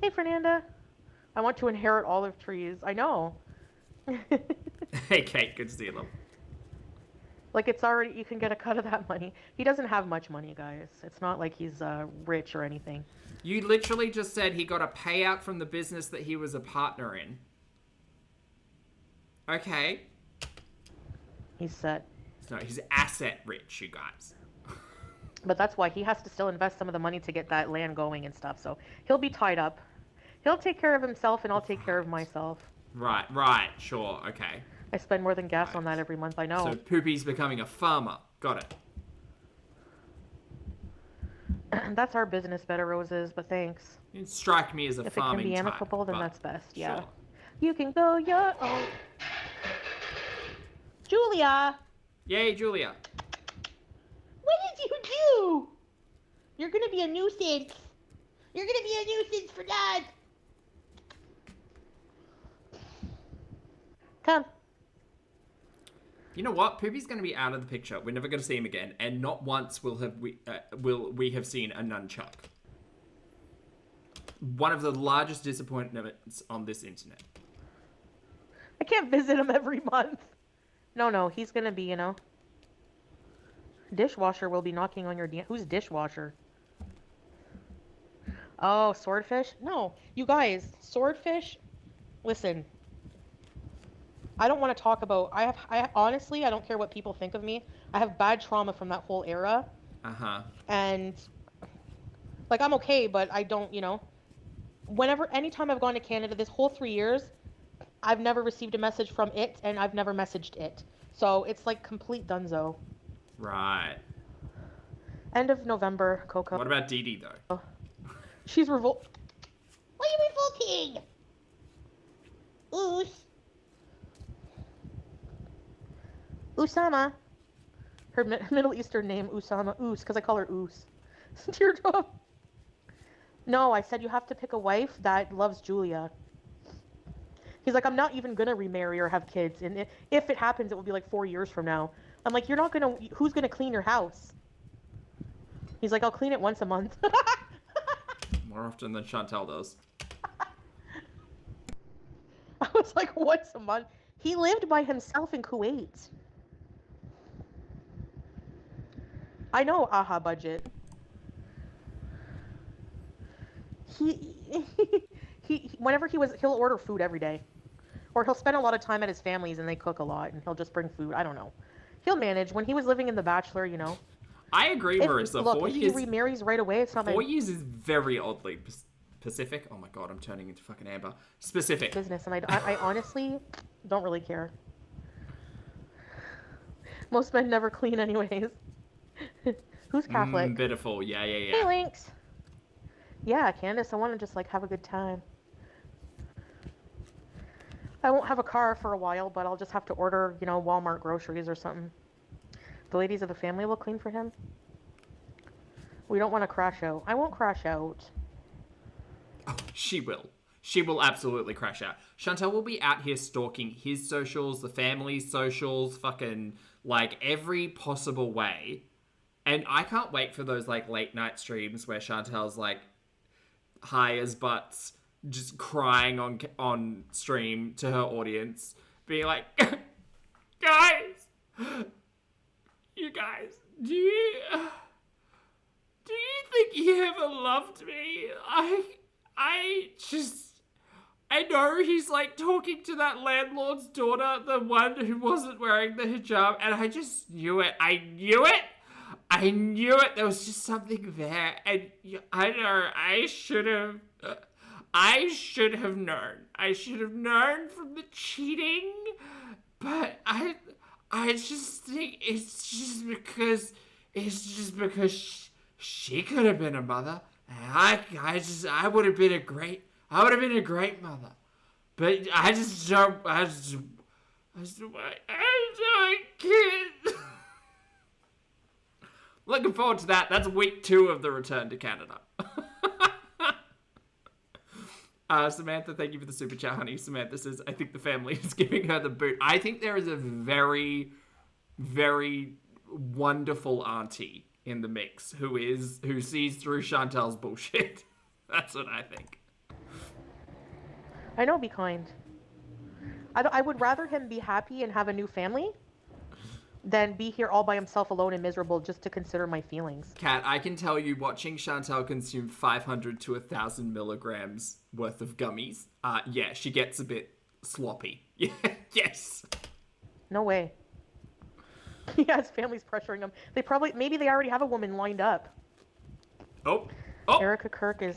Speaker 2: Hey, Fernanda. I want to inherit olive trees. I know.
Speaker 1: Hey, Kate, good to see you, love.
Speaker 2: Like, it's already, you can get a cut of that money. He doesn't have much money, guys. It's not like he's rich or anything.
Speaker 1: You literally just said he got a payout from the business that he was a partner in. Okay.
Speaker 2: He's set.
Speaker 1: So he's asset rich, you guys.
Speaker 2: But that's why he has to still invest some of the money to get that land going and stuff. So he'll be tied up. He'll take care of himself, and I'll take care of myself.
Speaker 1: Right, sure, okay.
Speaker 2: I spend more than gas on that every month, I know.
Speaker 1: So Poopy's becoming a farmer. Got it.
Speaker 2: That's our business, Bed of Roses, but thanks.
Speaker 1: You strike me as a
Speaker 2: If it
Speaker 1: farming
Speaker 2: can be
Speaker 1: type,
Speaker 2: amicable, then
Speaker 1: but
Speaker 2: that's best, yeah.
Speaker 1: sure.
Speaker 2: You can go your own. Julia!
Speaker 1: Yay, Julia.
Speaker 2: What did you do? You're gonna be a nuisance. You're gonna be a nuisance for Dad. Come.
Speaker 1: You know what? Poopy's going to be out of the picture. We're never going to see him again, and not once will we have seen a nunchuck. One of the largest disappointments on this internet.
Speaker 2: I can't visit him every month. No, he's gonna be, Dishwasher will be knocking on your who's dishwasher? Oh, swordfish? No, you guys, swordfish. Listen, I don't want to talk about. I honestly, I don't care what people think of me. I have bad trauma from that whole era. And like, I'm okay, but I don't, anytime I've gone to Canada this whole 3 years, I've never received a message from it, and I've never messaged it. So it's like complete dunzo.
Speaker 1: Right.
Speaker 2: End of November, Coco.
Speaker 1: What about Dee Dee, though?
Speaker 2: She's revolt. Why are you revolting? Oos. Usama. Her Middle Eastern name, Usama. Oos, because I call her Oos. Teardrop. No, I said you have to pick a wife that loves Julia. He's like, I'm not even going to remarry or have kids. And if it happens, it will be like 4 years from now. I'm like, you're not going to... Who's going to clean your house? He's like, I'll clean it once a month.
Speaker 1: More often than Chantel does.
Speaker 2: I was like, once a month? He lived by himself in Kuwait. I know, aha budget. Whenever he'll order food every day. Or he'll spend a lot of time at his family's and they cook a lot and he'll just bring food. I don't know. He'll manage. When he was living in The Bachelor,
Speaker 1: I agree, Marissa.
Speaker 2: Look,
Speaker 1: 4
Speaker 2: if
Speaker 1: years...
Speaker 2: he remarries right away, it's not
Speaker 1: 4 years is very oddly specific. Oh my god, I'm turning into fucking Amber. Specific.
Speaker 2: business, and I honestly don't really care. Most men never clean anyways. Who's Catholic?
Speaker 1: Pitiful. Yeah.
Speaker 2: Hey, Lynx. Yeah, Candace, I want to just, have a good time. I won't have a car for a while, but I'll just have to order, Walmart groceries or something. The ladies of the family will clean for him. We don't want to crash out. I won't crash out.
Speaker 1: Oh, she will. She will absolutely crash out. Chantal will be out here stalking his socials, the family's socials, fucking, like, every possible way. And I can't wait for those, like, late night streams where Chantal's, like, high as butts, just crying on stream to her audience, being like, guys, you guys, do you think you ever loved me? I know he's, like, talking to that landlord's daughter, the one who wasn't wearing the hijab, and I just knew it. I knew it. There was just something there, and I know I should have known. I should have known from the cheating, but I just think it's just because she could have been a mother, and I would have been a great mother, but I can't. Looking forward to that. That's week 2 of the return to Canada. Samantha, thank you for the super chat, honey. Samantha says, I think the family is giving her the boot. I think there is a very, very wonderful auntie in the mix who sees through Chantal's bullshit. That's what I think.
Speaker 2: I know, be kind. I would rather him be happy and have a new family than be here all by himself alone and miserable just to consider my feelings.
Speaker 1: Kat, I can tell you watching Chantal consume 500 to 1,000 milligrams worth of gummies, yeah, she gets a bit sloppy. Yeah, yes.
Speaker 2: No way. Yeah, his family's pressuring him. Maybe they already have a woman lined up.
Speaker 1: Oh.
Speaker 2: Erica Kirk is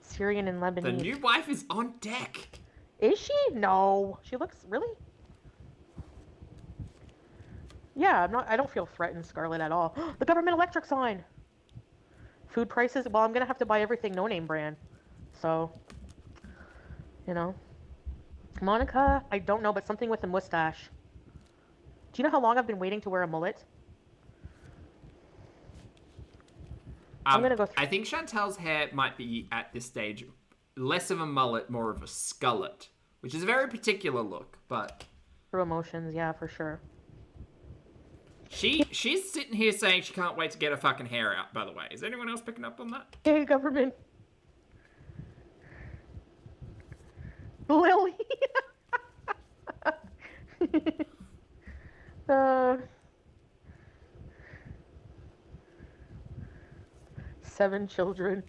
Speaker 2: Syrian and Lebanese.
Speaker 1: The new wife is on deck.
Speaker 2: Is she? No. She looks, really? Yeah, I don't feel threatened, Scarlett, at all. The government electric sign! Food prices? Well, I'm gonna have to buy everything no-name brand. So, you know. Monica? I don't know, but something with a mustache. Do you know how long I've been waiting to wear a mullet? I'm gonna go
Speaker 1: I think Chantal's hair might be, at this stage, less of a mullet, more of a skullet. Which is a very particular look, but...
Speaker 2: through emotions, yeah, for sure.
Speaker 1: She's sitting here saying she can't wait to get her fucking hair out, by the way. Is anyone else picking up on that?
Speaker 2: Hey, government. Lily. 7 children.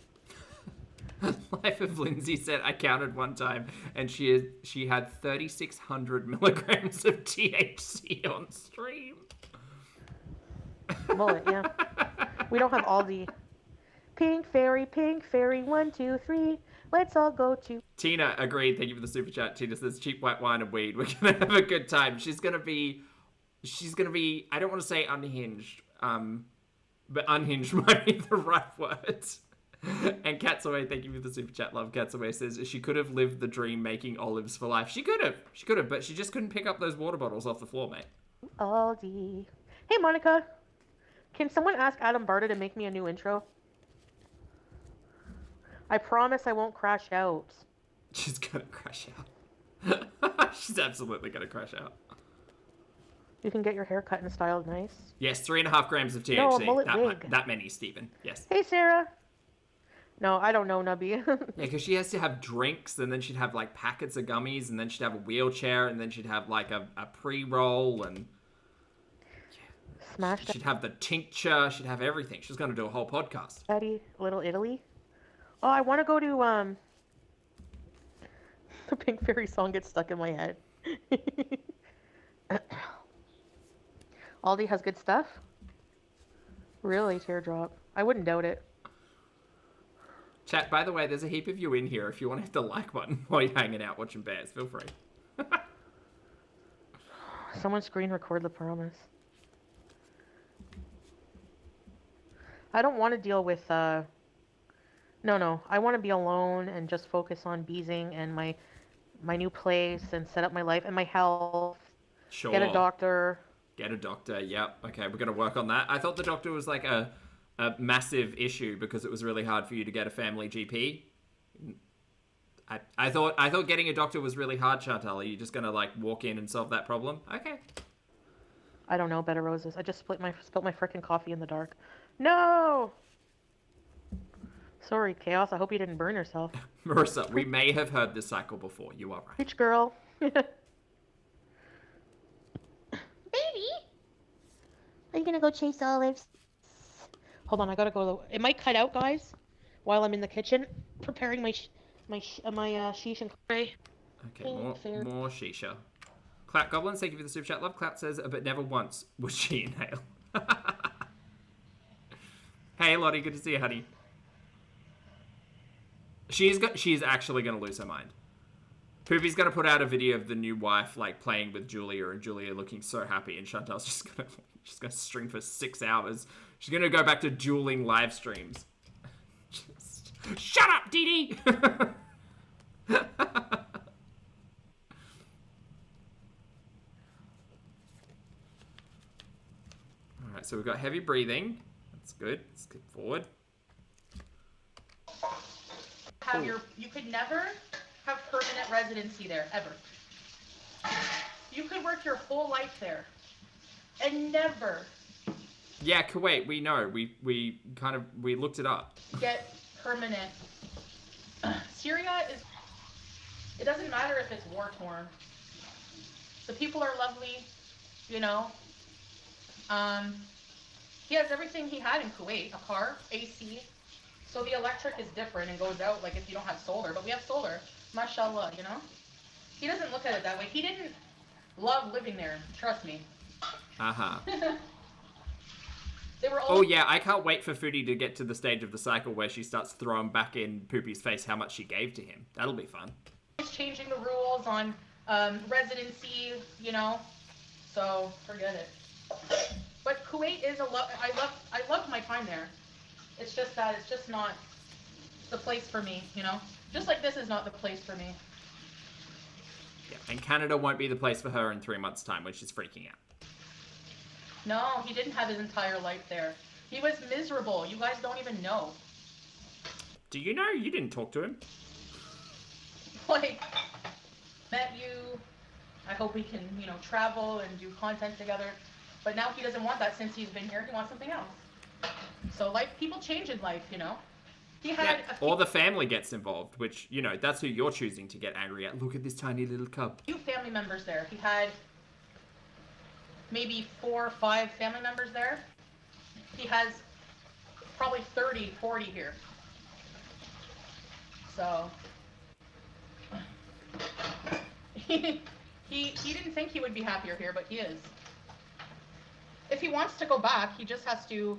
Speaker 1: Life of Lindsay said, I counted one time, and she had 3,600 milligrams of THC on stream.
Speaker 2: Mullet, yeah. We don't have Aldi. Pink fairy, 1, 2, 3. Let's all go to...
Speaker 1: Tina agreed. Thank you for the super chat. Tina says, cheap white wine and weed. We're gonna have a good time. She's gonna be, I don't want to say unhinged, but unhinged might be the right word. And Katsaway, thank you for the super chat. Love Katsaway says, she could have lived the dream making olives for life. She could have, but she just couldn't pick up those water bottles off the floor, mate.
Speaker 2: Aldi. Hey, Monica. Can someone ask Adam Barta to make me a new intro? I promise I won't crash out.
Speaker 1: She's gonna crash out. She's absolutely gonna crash out.
Speaker 2: You can get your hair cut and styled nice.
Speaker 1: Yes, 3.5 grams of THC.
Speaker 2: No, a mullet wig.
Speaker 1: That many, Stephen. Yes.
Speaker 2: Hey, Sarah. No, I don't know, Nubby.
Speaker 1: Yeah, because she has to have drinks, and then she'd have, like, packets of gummies, and then she'd have a wheelchair, and then she'd have, like, a pre-roll, and...
Speaker 2: Smashed.
Speaker 1: She'd have the tincture. She'd have everything. She's going to do a whole podcast.
Speaker 2: Daddy, Little Italy. Oh, I want to go to, the Pink Fairy song gets stuck in my head. Aldi has good stuff? Really, Teardrop? I wouldn't doubt it.
Speaker 1: Chat, by the way, there's a heap of you in here. If you want to hit the like button while you're hanging out watching bears, feel free.
Speaker 2: Someone screen record the promise. I don't want to deal with, no. I want to be alone and just focus on beezing and my new place and set up my life and my health.
Speaker 1: Sure.
Speaker 2: Get a doctor.
Speaker 1: Yep. Okay, we're going to work on that. I thought the doctor was like a massive issue because it was really hard for you to get a family GP. I thought getting a doctor was really hard, Chantal. Are you just gonna like walk in and solve that problem? Okay.
Speaker 2: I don't know, Bed of Roses. I just spilled my frickin' coffee in the dark. No! Sorry, Chaos. I hope you didn't burn yourself.
Speaker 1: Marissa, we may have heard this cycle before. You are right.
Speaker 2: Preach, girl. Baby? Are you gonna go chase olives? Hold on, I gotta go. It might cut out, guys, while I'm in the kitchen preparing my sheesh and curry.
Speaker 1: Okay, more shisha. Clout Goblins, thank you for the super chat. Love Clout says, but never once would she inhale. Hey, Lottie, good to see you, honey. She's actually gonna lose her mind. Poopy's gonna put out a video of the new wife like playing with Julia, and Julia looking so happy, and Chantal's just gonna stream for 6 hours. She's gonna go back to dueling live streams. Just, shut up, Dee Dee! Alright, so we've got heavy breathing. That's good. Skip forward.
Speaker 2: You could never have permanent residency there, ever. You could work your whole life there and never
Speaker 1: Yeah, Kuwait, we know. We looked it up.
Speaker 2: get permanent. Syria it doesn't matter if it's war torn. The people are lovely, you know. He has everything he had in Kuwait, a car, AC. So the electric is different and goes out like if you don't have solar, but we have solar. Mashallah, you know? He doesn't look at it that way. He didn't love living there, trust me.
Speaker 1: Uh-huh.
Speaker 2: They were all
Speaker 1: Oh yeah, I can't wait for Foodie to get to the stage of the cycle where she starts throwing back in Poopy's face how much she gave to him. That'll be fun.
Speaker 2: changing the rules on residency, you know? So, forget it. But Kuwait is I love my time there. It's just that it's just not the place for me, you know? Just like this is not the place for me.
Speaker 1: Yeah, and Canada won't be the place for her in 3 months' time when she's freaking out.
Speaker 2: No, he didn't have his entire life there. He was miserable. You guys don't even know.
Speaker 1: Do you know? You didn't talk to him.
Speaker 2: Like, met you. I hope we can, you know, travel and do content together. But now he doesn't want that since he's been here. He wants something else. So, like, people change in life, you know? He had
Speaker 1: or the family gets involved, which, you know, that's who you're choosing to get angry at. Look at this tiny little cub.
Speaker 2: few family members there. He had maybe 4 or 5 family members there. He has probably 30, 40 here. So he didn't think he would be happier here, but he is. If he wants to go back, he just has to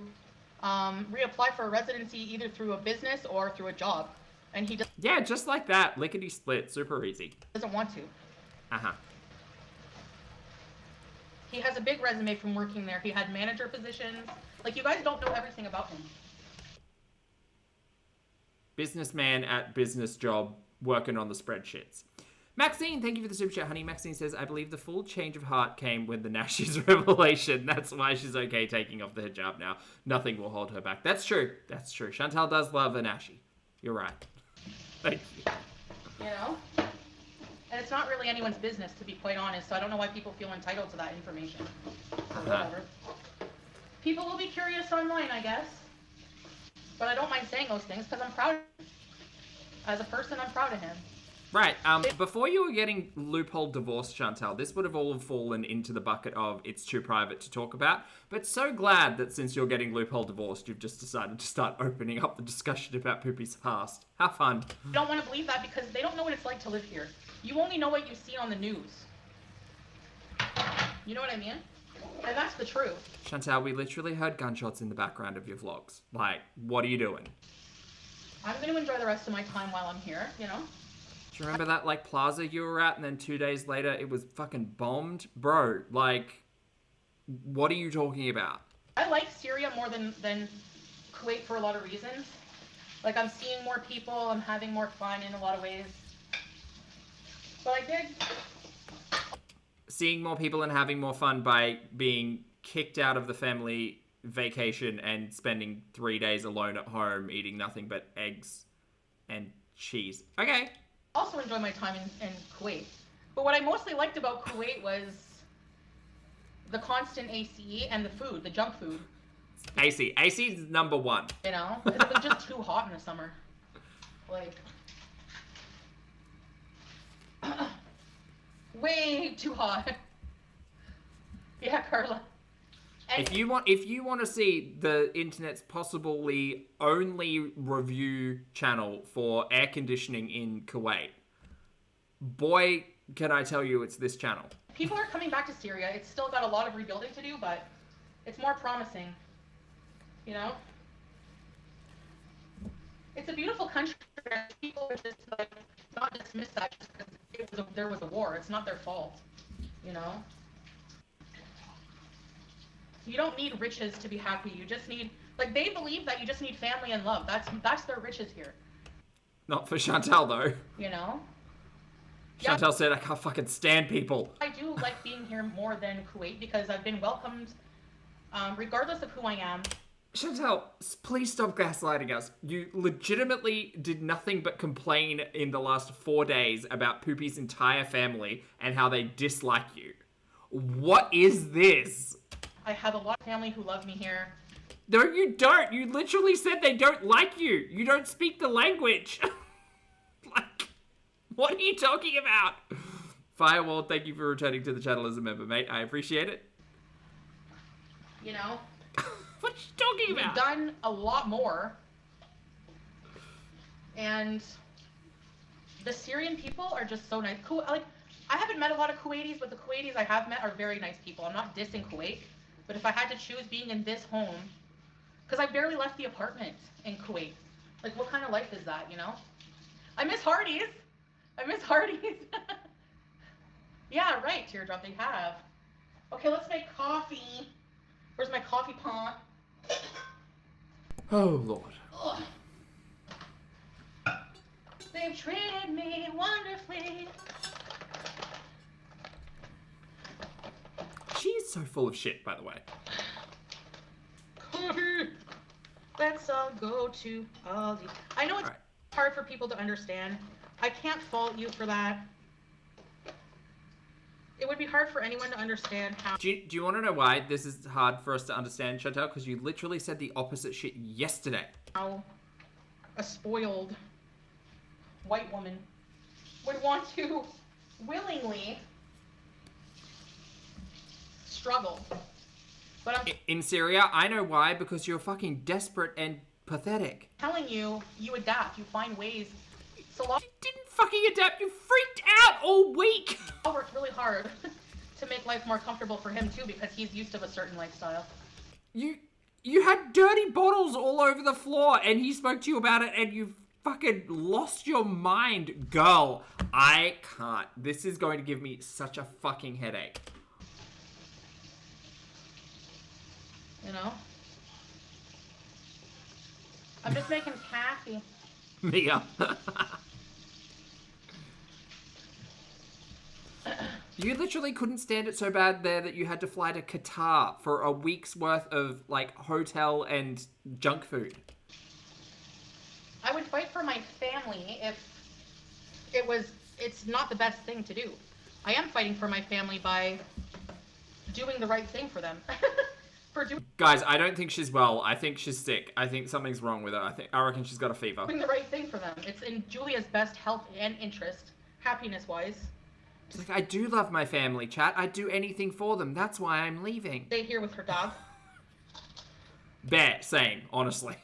Speaker 2: reapply for a residency either through a business or through a job. And he
Speaker 1: Yeah, just like that. Lickety split. Super easy.
Speaker 2: doesn't want to.
Speaker 1: Uh-huh.
Speaker 2: He has a big resume from working there. He had manager positions. Like, you guys don't know everything about him.
Speaker 1: Businessman at business job working on the spreadsheets. Maxine, thank you for the super chat, honey. Maxine says, I believe the full change of heart came when the Nashi's revelation. That's why she's okay taking off the hijab now. Nothing will hold her back. That's true. That's true. Chantal does love a Nashi. You're right. Thank you.
Speaker 2: You know? And it's not really anyone's business, to be quite honest, so I don't know why people feel entitled to that information. Or whatever. People will be curious online, I guess. But I don't mind saying those things because I'm proud of him. As a person, I'm proud of him.
Speaker 1: Right, before you were getting loophole divorced, Chantal, this would have all fallen into the bucket of it's too private to talk about, but so glad that since you're getting loophole divorced, you've just decided to start opening up the discussion about Poopy's past. How fun.
Speaker 2: I don't want to believe that because they don't know what it's like to live here. You only know what you see on the news. You know what I mean? And that's the truth.
Speaker 1: Chantal, we literally heard gunshots in the background of your vlogs. Like, what are you doing?
Speaker 2: I'm going to enjoy the rest of my time while I'm here, you know?
Speaker 1: Do you remember that, like, plaza you were at and then 2 days later it was fucking bombed? Bro, like, what are you talking about?
Speaker 2: I like Syria more than Kuwait for a lot of reasons. Like, I'm seeing more people, I'm having more fun in a lot of ways. But I did...
Speaker 1: Seeing more people and having more fun by being kicked out of the family vacation and spending 3 days alone at home eating nothing but eggs and cheese. Okay.
Speaker 2: also enjoy my time in Kuwait. But what I mostly liked about Kuwait was the constant AC and the food, the junk food.
Speaker 1: AC is number one.
Speaker 2: You know, because it was just too hot in the summer. Like, way too hot. Yeah, Carla. And
Speaker 1: If you want to see the internet's possibly only review channel for air conditioning in Kuwait, boy, can I tell you, it's this channel.
Speaker 2: people are coming back to Syria. It's still got a lot of rebuilding to do, but it's more promising. You know? It's a beautiful country. People are just like not dismiss that just because there was a war. It's not their fault. You know? You don't need riches to be happy. You just need, like, they believe that you just need family and love. That's their riches here.
Speaker 1: Not for Chantal, though.
Speaker 2: You know?
Speaker 1: Chantal said, I can't fucking stand people.
Speaker 2: I do like being here more than Kuwait because I've been welcomed regardless of who I am.
Speaker 1: Chantal, please stop gaslighting us. You legitimately did nothing but complain in the last 4 days about Poopy's entire family and how they dislike you. What is this?
Speaker 2: I have a lot of family who love me here.
Speaker 1: No, you don't. You literally said they don't like you. You don't speak the language. Like, what are you talking about? Firewall, thank you for returning to the channel as a member, mate. I appreciate it.
Speaker 2: You know?
Speaker 1: What are you talking
Speaker 2: We've
Speaker 1: about?
Speaker 2: done a lot more. And the Syrian people are just so nice. Like, I haven't met a lot of Kuwaitis, but the Kuwaitis I have met are very nice people. I'm not dissing Kuwait, but if I had to choose being in this home, because I barely left the apartment in Kuwait. Like, what kind of life is that, you know? I miss Hardee's. I miss Hardee's. Yeah, right, Teardrop, they have. Okay, let's make coffee. Where's my coffee pot?
Speaker 1: Oh, Lord.
Speaker 2: Ugh. They've treated me wonderfully.
Speaker 1: She's so full of shit, by the way.
Speaker 2: Coffee. Let's all go to Aldi. I know it's hard for people to understand. I can't fault you for that. It would be hard for anyone to understand how...
Speaker 1: Do you want to know why this is hard for us to understand, Chantal? Because you literally said the opposite shit yesterday.
Speaker 2: How a spoiled white woman would want to willingly struggle. But I'm
Speaker 1: In Syria, I know why, because you're fucking desperate and pathetic.
Speaker 2: telling you, you adapt. You find ways. So long.
Speaker 1: You didn't fucking adapt. You freaked out all week.
Speaker 2: I worked really hard to make life more comfortable for him too, because he's used to a certain lifestyle.
Speaker 1: You had dirty bottles all over the floor, and he spoke to you about it, and you fucking lost your mind. Girl, I can't. This is going to give me such a fucking headache.
Speaker 2: You know? I'm just making coffee.
Speaker 1: Mia. You literally couldn't stand it so bad there that you had to fly to Qatar for a week's worth of, like, hotel and junk food.
Speaker 2: I would fight for my family if it's not the best thing to do. I am fighting for my family by doing the right thing for them.
Speaker 1: Guys, I don't think she's well. I think she's sick. I think something's wrong with her. I reckon she's got a fever.
Speaker 2: Doing the right thing for them. It's in Julia's best health and interest, happiness-wise.
Speaker 1: She's like, I do love my family, chat. I'd do anything for them. That's why I'm leaving.
Speaker 2: Stay here with her dog.
Speaker 1: Bear, same, honestly.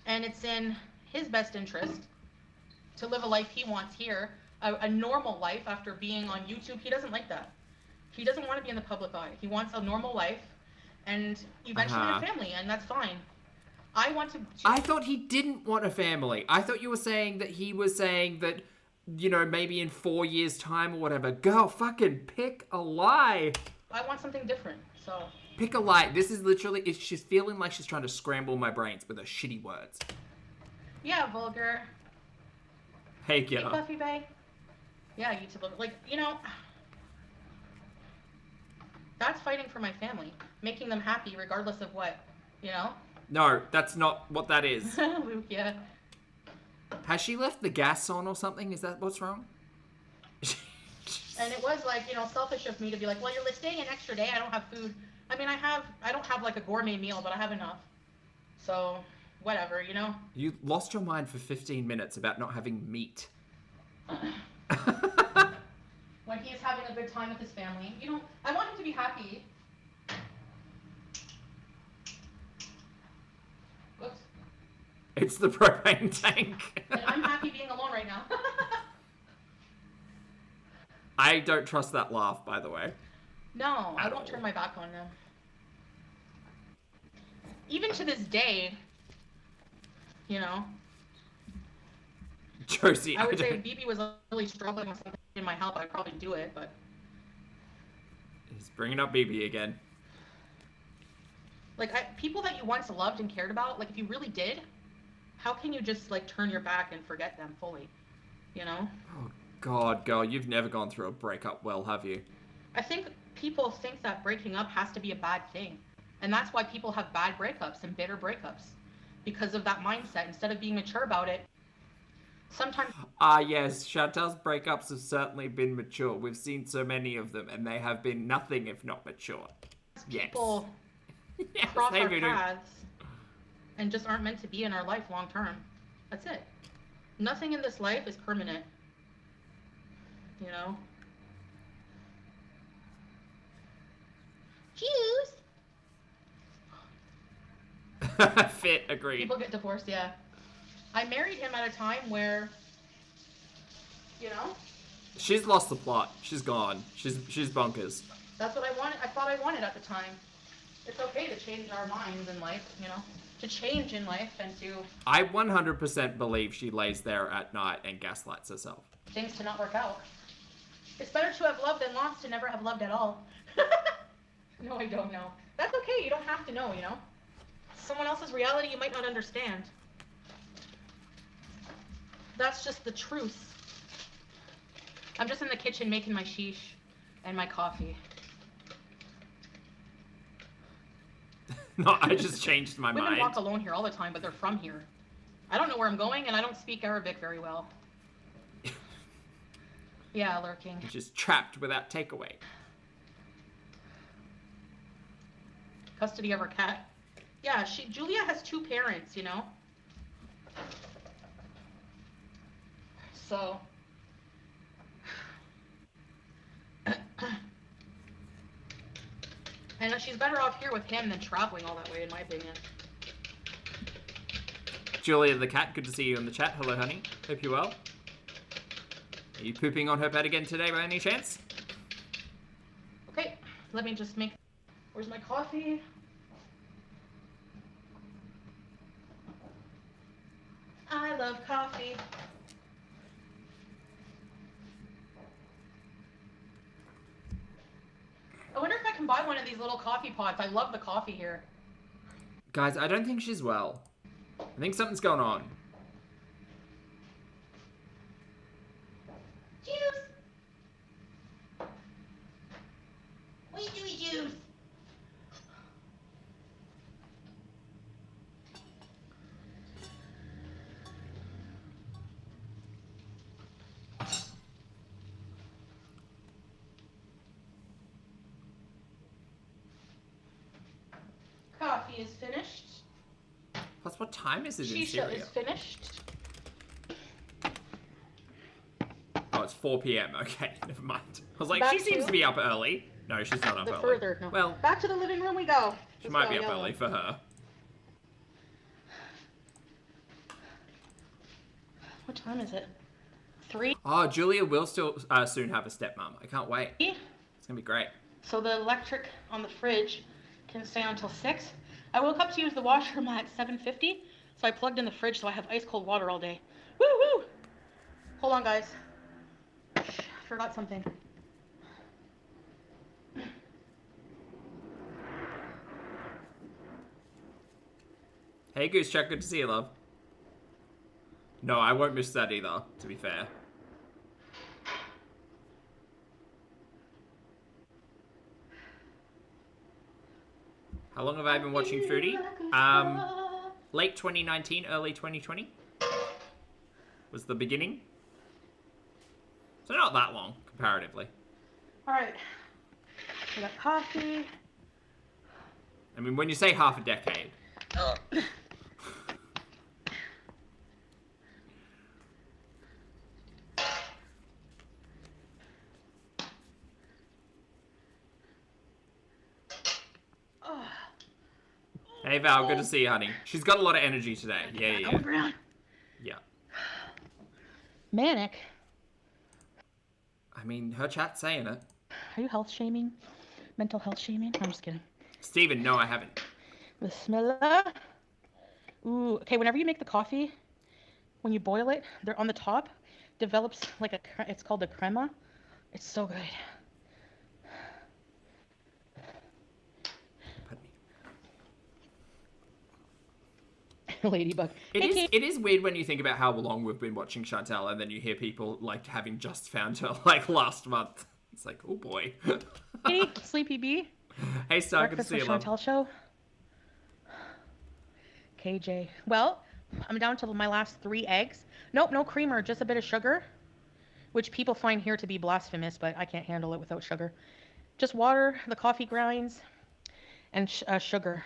Speaker 2: And it's in his best interest to live a life he wants here, a normal life after being on YouTube. He doesn't like that. He doesn't want to be in the public eye. He wants a normal life and eventually a family, and that's fine. I want to...
Speaker 1: I thought he didn't want a family. I thought you were saying that he was saying that, you know, maybe in 4 years' time or whatever. Girl, fucking pick a lie.
Speaker 2: I want something different, so...
Speaker 1: Pick a lie. This is literally... She's feeling like she's trying to scramble my brains with her shitty words.
Speaker 2: Yeah, vulgar.
Speaker 1: Hey, get
Speaker 2: Hey,
Speaker 1: up.
Speaker 2: Buffy Bay. Yeah, YouTube. Like, you know... That's fighting for my family. Making them happy regardless of what, you know?
Speaker 1: No, that's not what that is.
Speaker 2: Luke, yeah.
Speaker 1: Has she left the gas on or something? Is that what's wrong?
Speaker 2: And it was like, you know, selfish of me to be like, well, you're staying an extra day. I don't have food. I mean, I don't have like a gourmet meal, but I have enough. So, whatever, you know?
Speaker 1: You lost your mind for 15 minutes about not having meat.
Speaker 2: When he is having a good time with his family. You know, I want him to be happy. Whoops.
Speaker 1: It's the propane tank.
Speaker 2: And I'm happy being alone right now.
Speaker 1: I don't trust that laugh, by the way.
Speaker 2: No, I won't turn my back on them. Even to this day, you know.
Speaker 1: Josie,
Speaker 2: I would say if BB was really struggling with something in my help, I'd probably do it, but...
Speaker 1: He's bringing up BB again.
Speaker 2: Like, people that you once loved and cared about, like, if you really did, how can you just, like, turn your back and forget them fully? You know?
Speaker 1: Oh, God, girl, you've never gone through a breakup well, have you?
Speaker 2: I think people think that breaking up has to be a bad thing. And that's why people have bad breakups and bitter breakups. Because of that mindset. Instead of being mature about it, sometimes...
Speaker 1: Yes, Chantal's breakups have certainly been mature. We've seen so many of them, and they have been nothing if not mature.
Speaker 2: People
Speaker 1: Yes,
Speaker 2: cross our
Speaker 1: Voodoo.
Speaker 2: paths and just aren't meant to be in our life long term. That's it. Nothing in this life is permanent. You know? Juice!
Speaker 1: Fit, agreed.
Speaker 2: People get divorced, yeah. I married him at a time where, you know?
Speaker 1: She's lost the plot. She's gone. She's bonkers.
Speaker 2: That's what I wanted. I thought I wanted at the time. It's okay to change our minds in life, you know? To change in life and to...
Speaker 1: I 100% believe she lays there at night and gaslights herself.
Speaker 2: Things to not work out. It's better to have loved than lost to never have loved at all. No, I don't know. That's okay. You don't have to know, you know? Someone else's reality you might not understand. That's just the truth. I'm just in the kitchen making my sheesh and my coffee.
Speaker 1: No, I just changed my
Speaker 2: Women
Speaker 1: mind.
Speaker 2: walk alone here all the time, but they're from here. I don't know where I'm going, and I don't speak Arabic very well. Yeah, lurking.
Speaker 1: Just trapped without takeaway.
Speaker 2: Custody of her cat. Yeah, Julia has 2 parents, you know? So... And she's better off here with him than traveling all that way, in my opinion.
Speaker 1: Julia the cat, good to see you in the chat. Hello, honey. Hope you're well. Are you pooping on her bed again today by any chance?
Speaker 2: Okay, let me just make... Where's my coffee? I love coffee. I wonder if I can buy one of these little coffee pots. I love the coffee here.
Speaker 1: Guys, I don't think she's well. I think something's going on.
Speaker 2: Juice! What are you doing, Juice? Coffee is finished.
Speaker 1: Plus, what time is it in
Speaker 2: Shisha
Speaker 1: Syria?
Speaker 2: is finished.
Speaker 1: Oh, it's 4 p.m. Okay, never mind. I was like,
Speaker 2: Back
Speaker 1: she seems
Speaker 2: to-
Speaker 1: to be up early. No, she's not up
Speaker 2: The
Speaker 1: early.
Speaker 2: further, no.
Speaker 1: Well,
Speaker 2: Back to the living room we go.
Speaker 1: she
Speaker 2: Let's
Speaker 1: might
Speaker 2: go,
Speaker 1: be up
Speaker 2: yellow.
Speaker 1: early for her.
Speaker 2: What time is it? 3?
Speaker 1: Oh, Julia will still soon have a stepmom. I can't wait. It's gonna be great.
Speaker 2: So the electric on the fridge can stay on until 6. I woke up to use the washroom at 7:50, so I plugged in the fridge so I have ice cold water all day. Woo woo! Hold on, guys. Forgot something.
Speaker 1: Hey, Goose Chuck, good to see you, love. No, I won't miss that either, to be fair. How long have I been watching Foodie? Late 2019, early 2020. was the beginning. So not that long, comparatively.
Speaker 2: All right. We got coffee.
Speaker 1: I mean, when you say half a decade. Hey Val, good to see you, honey. She's got a lot of energy today. Yeah. Yeah.
Speaker 2: Manic.
Speaker 1: I mean, her chat's saying it.
Speaker 2: Are you health shaming? Mental health shaming? I'm just kidding.
Speaker 1: Steven, no, I haven't.
Speaker 2: Bismillah. Ooh, okay, whenever you make the coffee, when you boil it, they're on the top, develops like it's called a crema. It's so good. Ladybug.
Speaker 1: It is weird when you think about how long we've been watching Chantal and then you hear people like having just found her like last month. It's like, oh boy.
Speaker 2: Hey, Sleepy Bee.
Speaker 1: Hey Star, good to see you, love.
Speaker 2: Chantal show. KJ. Well, I'm down to my last 3 eggs. Nope, no creamer, just a bit of sugar, which people find here to be blasphemous, but I can't handle it without sugar. Just water, the coffee grinds, and sugar.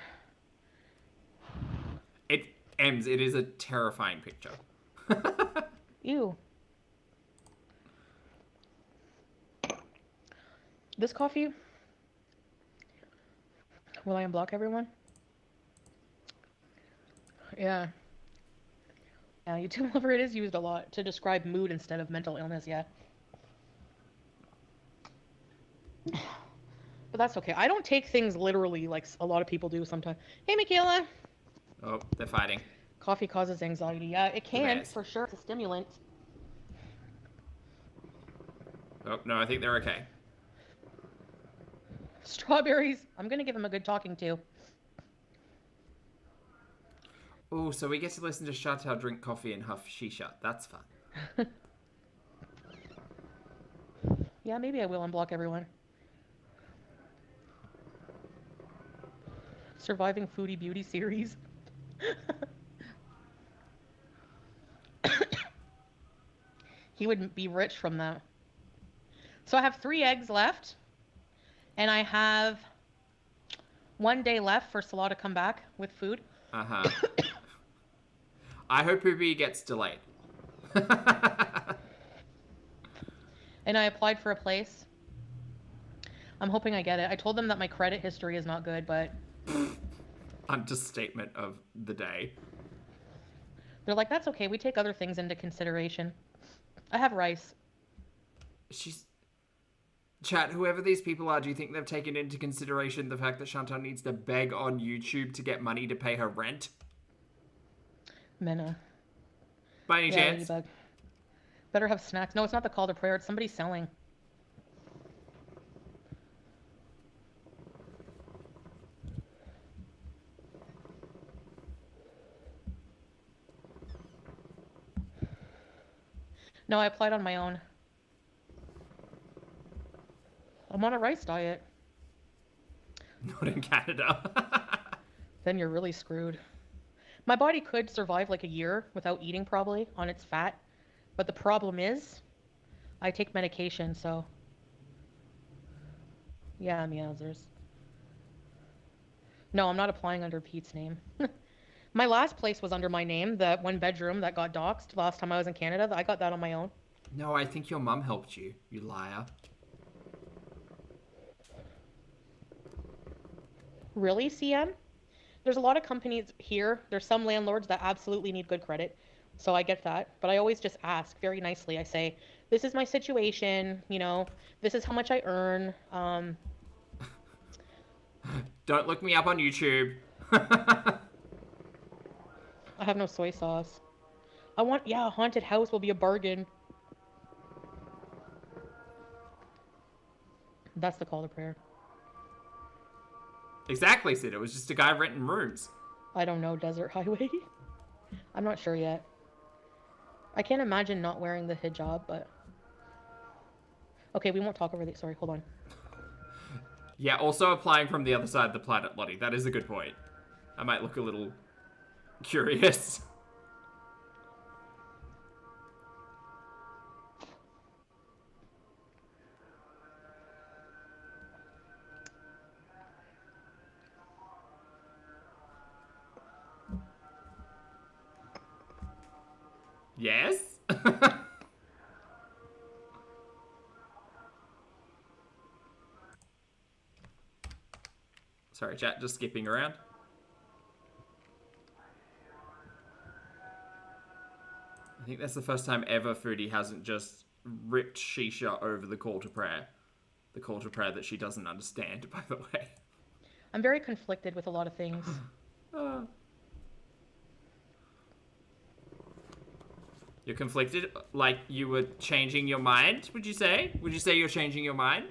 Speaker 1: Ems, it is a terrifying picture.
Speaker 2: Ew. This coffee, will I unblock everyone? Yeah. Yeah, YouTube lover, it is used a lot to describe mood instead of mental illness, yeah. But that's okay. I don't take things literally like a lot of people do sometimes. Hey, Michaela.
Speaker 1: Oh, they're fighting.
Speaker 2: Coffee causes anxiety. Yeah, it can, for sure. It's a stimulant.
Speaker 1: Oh, no, I think they're okay.
Speaker 2: Strawberries. I'm going to give him a good talking to.
Speaker 1: Oh, so we get to listen to Chantal drink coffee and huff shisha. That's fun.
Speaker 2: Yeah, maybe I will unblock everyone. Surviving Foodie Beauty series. He would be rich from that. So I have 3 eggs left, and I have 1 day left for Salah to come back with food.
Speaker 1: Uh-huh. I hope Ruby gets delayed.
Speaker 2: And I applied for a place. I'm hoping I get it. I told them that my credit history is not good, but...
Speaker 1: Understatement of the day.
Speaker 2: They're like, that's okay. We take other things into consideration. I have rice.
Speaker 1: Chat, whoever these people are, do you think they've taken into consideration the fact that Chantal needs to beg on YouTube to get money to pay her rent?
Speaker 2: Mena.
Speaker 1: By any chance?
Speaker 2: Ladybug. Better have snacks. No, it's not the call to prayer. It's somebody selling. No, I applied on my own. I'm on a rice diet.
Speaker 1: Not in Canada.
Speaker 2: Then you're really screwed. My body could survive like a year without eating probably on its fat. But the problem is, I take medication, so... Yeah, meowsers. No, I'm not applying under Pete's name. My last place was under my name, the 1 bedroom that got doxxed last time I was in Canada. I got that on my own.
Speaker 1: No, I think your mum helped you, you liar.
Speaker 2: Really, CM? There's a lot of companies here. There's some landlords that absolutely need good credit. So I get that. But I always just ask very nicely. I say, this is my situation, you know, this is how much I earn.
Speaker 1: Don't look me up on YouTube.
Speaker 2: I have no soy sauce. Yeah, a haunted house will be a bargain. That's the call to prayer.
Speaker 1: Exactly, Sid. It was just a guy renting rooms.
Speaker 2: I don't know, Desert Highway. I'm not sure yet. I can't imagine not wearing the hijab, but... Okay, we won't talk over the... Sorry, hold on.
Speaker 1: Yeah, also applying from the other side of the planet, Lottie. That is a good point. I might look a little curious. Yes? Sorry, chat, just skipping around. I think that's the first time ever Foodie hasn't just ripped Shisha over the call to prayer. The call to prayer that she doesn't understand, by the way.
Speaker 2: I'm very conflicted with a lot of things.
Speaker 1: You're conflicted? Like you were changing your mind, would you say? Would you say you're changing your mind?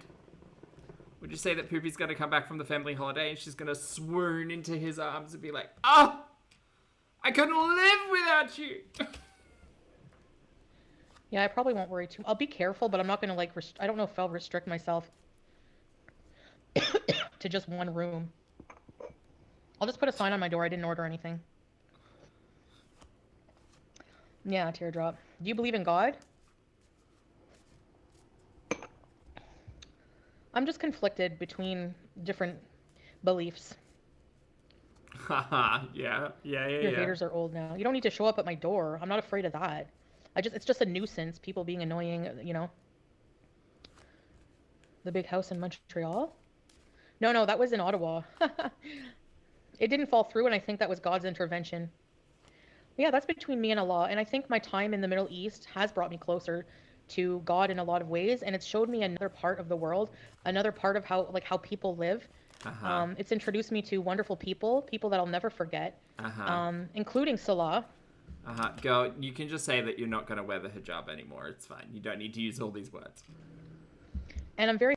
Speaker 1: Would you say that Poopy's going to come back from the family holiday and she's going to swoon into his arms and be like, oh, I couldn't live without you.
Speaker 2: Yeah, I probably won't worry too. I'll be careful, but I'm not going to like, I don't know if I'll restrict myself to just one room. I'll just put a sign on my door. I didn't order anything. Yeah, teardrop. Do you believe in God? I'm just conflicted between different beliefs.
Speaker 1: Haha, yeah.
Speaker 2: Your haters are old now. You don't need to show up at my door. I'm not afraid of that. It's just a nuisance. People being annoying, you know. The big house in Montreal? No, that was in Ottawa. It didn't fall through, and I think that was God's intervention. Yeah, that's between me and Allah, and I think my time in the Middle East has brought me closer to God in a lot of ways, and it's showed me another part of the world, another part of how people live. It's introduced me to wonderful people that I'll never forget, including Salah.
Speaker 1: Girl, you can just say that you're not going to wear the hijab anymore. It's fine. You don't need to use all these words.
Speaker 2: And I'm very...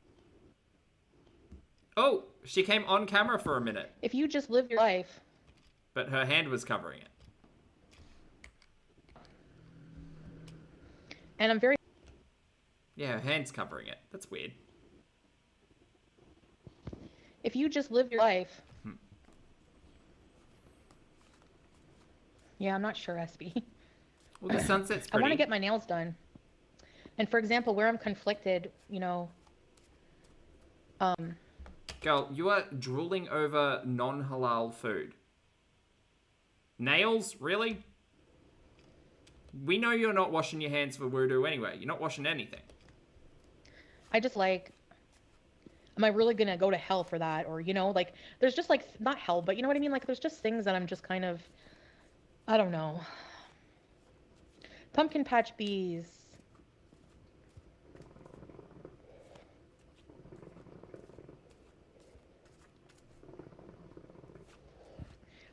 Speaker 1: Oh, she came on camera for a minute.
Speaker 2: If you just live your life...
Speaker 1: But her hand was covering it.
Speaker 2: And I'm very...
Speaker 1: Yeah, her hand's covering it. That's weird.
Speaker 2: If you just live your life... Yeah, I'm not sure, SB.
Speaker 1: Well, the sunset's pretty.
Speaker 2: I want to get my nails done. And for example, where I'm conflicted, you know...
Speaker 1: Girl, you are drooling over non-halal food. Nails? Really? We know you're not washing your hands for wudu anyway. You're not washing anything.
Speaker 2: I just like... Am I really gonna go to hell for that? Or, you know, like, there's just like, not hell, but you know what I mean? Like, there's just things that I'm just kind of... I don't know. Pumpkin patch bees.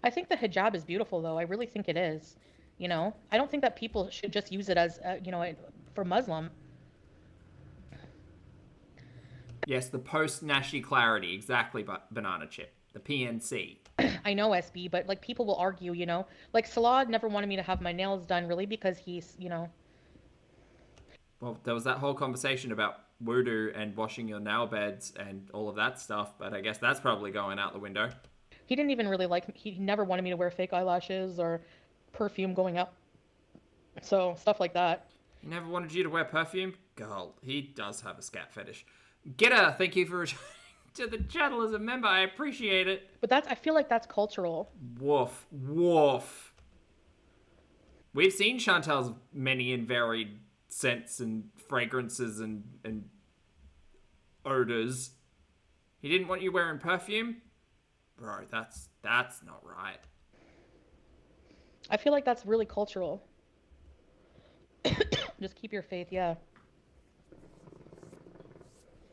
Speaker 2: I think the hijab is beautiful, though. I really think it is. You know? I don't think that people should just use it as, you know, for Muslim.
Speaker 1: Yes, the post-Nashi clarity. Exactly, banana chip. The PNC.
Speaker 2: I know, SB, but, like, people will argue, you know? Like, Salah never wanted me to have my nails done, really, because he's, you know...
Speaker 1: Well, there was that whole conversation about wudu and washing your nail beds and all of that stuff, but I guess that's probably going out the window.
Speaker 2: He didn't even really like me. He never wanted me to wear fake eyelashes or perfume going up. So, stuff like that.
Speaker 1: He never wanted you to wear perfume? Girl, he does have a scat fetish. Getter, thank you for returning to the channel as a member. I appreciate it.
Speaker 2: But I feel like that's cultural.
Speaker 1: Woof. Woof. We've seen Chantal's many and varied scents and fragrances and odors. He didn't want you wearing perfume? Bro, that's not right.
Speaker 2: I feel like that's really cultural. Just keep your faith, yeah.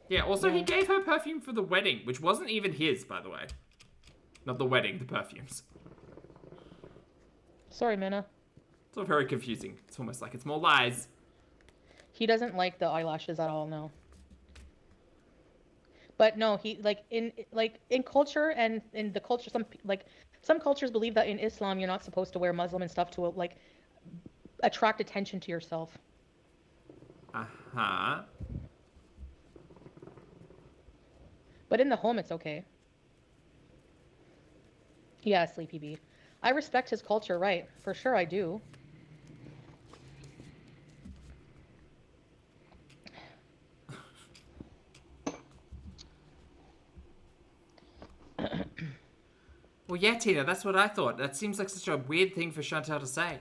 Speaker 1: Yeah, also he gave her perfume for the wedding, which wasn't even his, by the way. Not the wedding, the perfumes.
Speaker 2: Sorry, Minna.
Speaker 1: It's all very confusing. It's almost like it's more lies.
Speaker 2: He doesn't like the eyelashes at all, no. But no, he in culture and in the culture, some cultures believe that in Islam you're not supposed to wear Muslim and stuff to like attract attention to yourself. But in the home, it's okay. Yeah, Sleepy Bee. I respect his culture, right? For sure, I do.
Speaker 1: Well, yeah, Tina, that's what I thought. That seems like such a weird thing for Chantal to say.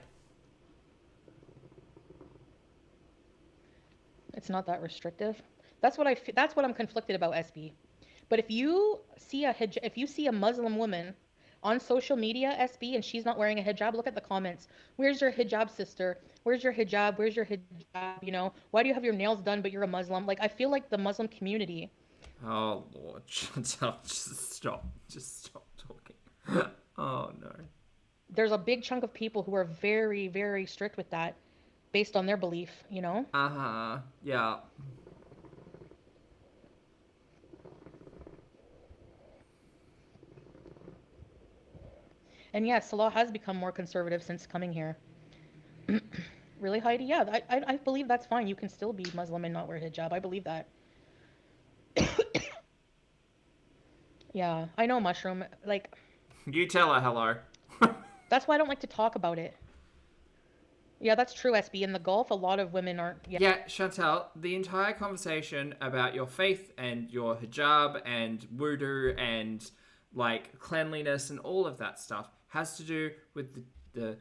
Speaker 2: It's not that restrictive. That's what that's what I'm conflicted about, SB. But if you see if you see a Muslim woman on social media, SB, and she's not wearing a hijab, look at the comments. Where's your hijab, sister? Where's your hijab? Where's your hijab? You know, why do you have your nails done but you're a Muslim? Like, I feel like the Muslim community.
Speaker 1: Oh Lord, Chantal, just stop. Just stop talking. Oh no.
Speaker 2: There's a big chunk of people who are very, very strict with that based on their belief, you know?
Speaker 1: Uh-huh. Yeah.
Speaker 2: And yes, Salah has become more conservative since coming here. Really, Heidi? Yeah, I believe that's fine. You can still be Muslim and not wear hijab. I believe that. Yeah, I know, Mushroom. Like,
Speaker 1: You tell her hello.
Speaker 2: that's why I don't like to talk about it. Yeah, that's true, SB. In the Gulf, a lot of women aren't.
Speaker 1: Yeah, Chantal, the entire conversation about your faith and your hijab and wudu and, like, cleanliness and all of that stuff has to do with the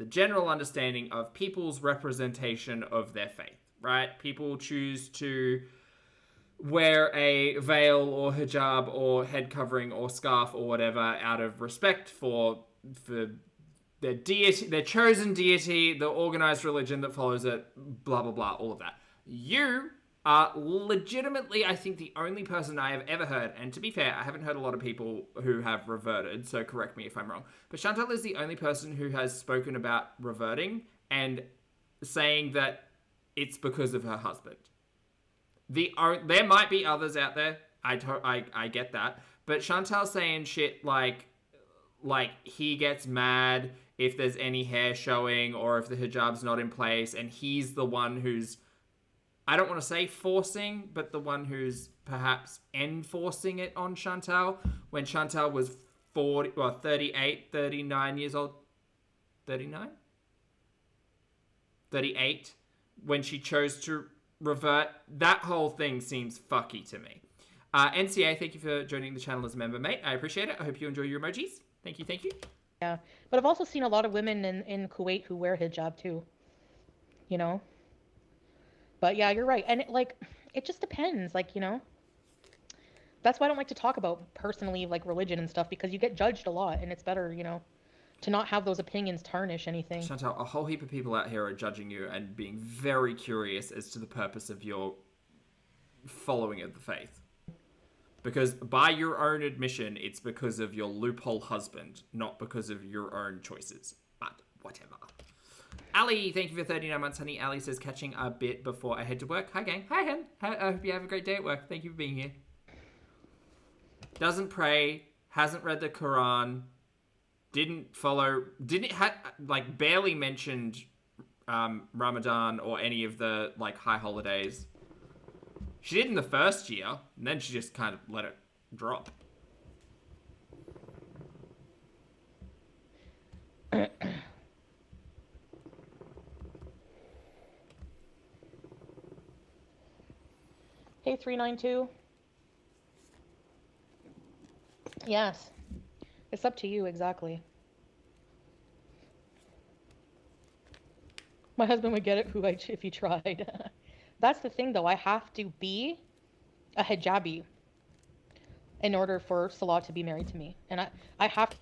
Speaker 1: general understanding of people's representation of their faith, right? People choose to wear a veil or hijab or head covering or scarf or whatever out of respect for their deity, their chosen deity, the organized religion that follows it, blah blah blah, all of that. You are legitimately, I think, the only person I have ever heard, and to be fair, I haven't heard a lot of people who have reverted, so correct me if I'm wrong, but Chantal is the only person who has spoken about reverting and saying that it's because of her husband. There might be others out there. I get that, but Chantal saying shit like he gets mad if there's any hair showing or if the hijab's not in place, and he's the one who's, I don't want to say forcing, but the one who's perhaps enforcing it on Chantal when Chantal was 38, 39 years old. 39? 38 when she chose to revert. That whole thing seems fucky to me. NCA, thank you for joining the channel as a member, mate. I appreciate it. I hope you enjoy your emojis. Thank you, thank you.
Speaker 2: Yeah, but I've also seen a lot of women in Kuwait who wear hijab too, you know? But yeah, you're right. And it just depends, like, you know? That's why I don't like to talk about personally, like, religion and stuff, because you get judged a lot, and it's better, you know, to not have those opinions tarnish anything.
Speaker 1: Chantal, a whole heap of people out here are judging you and being very curious as to the purpose of your following of the faith. Because by your own admission, it's because of your loophole husband, not because of your own choices. But whatever. Ali, thank you for 39 months, honey. Ali says, catching a bit before I head to work. Hi, gang. Hi, hen. I hope you have a great day at work. Thank you for being here. Doesn't pray, hasn't read the Quran, barely mentioned Ramadan or any of the, like, high holidays. She did in the first year, and then she just kind of let it drop.
Speaker 2: Hey, 392. Yes. It's up to you, exactly. My husband would get it if he tried. That's the thing, though. I have to be a hijabi in order for Salah to be married to me. And I have to.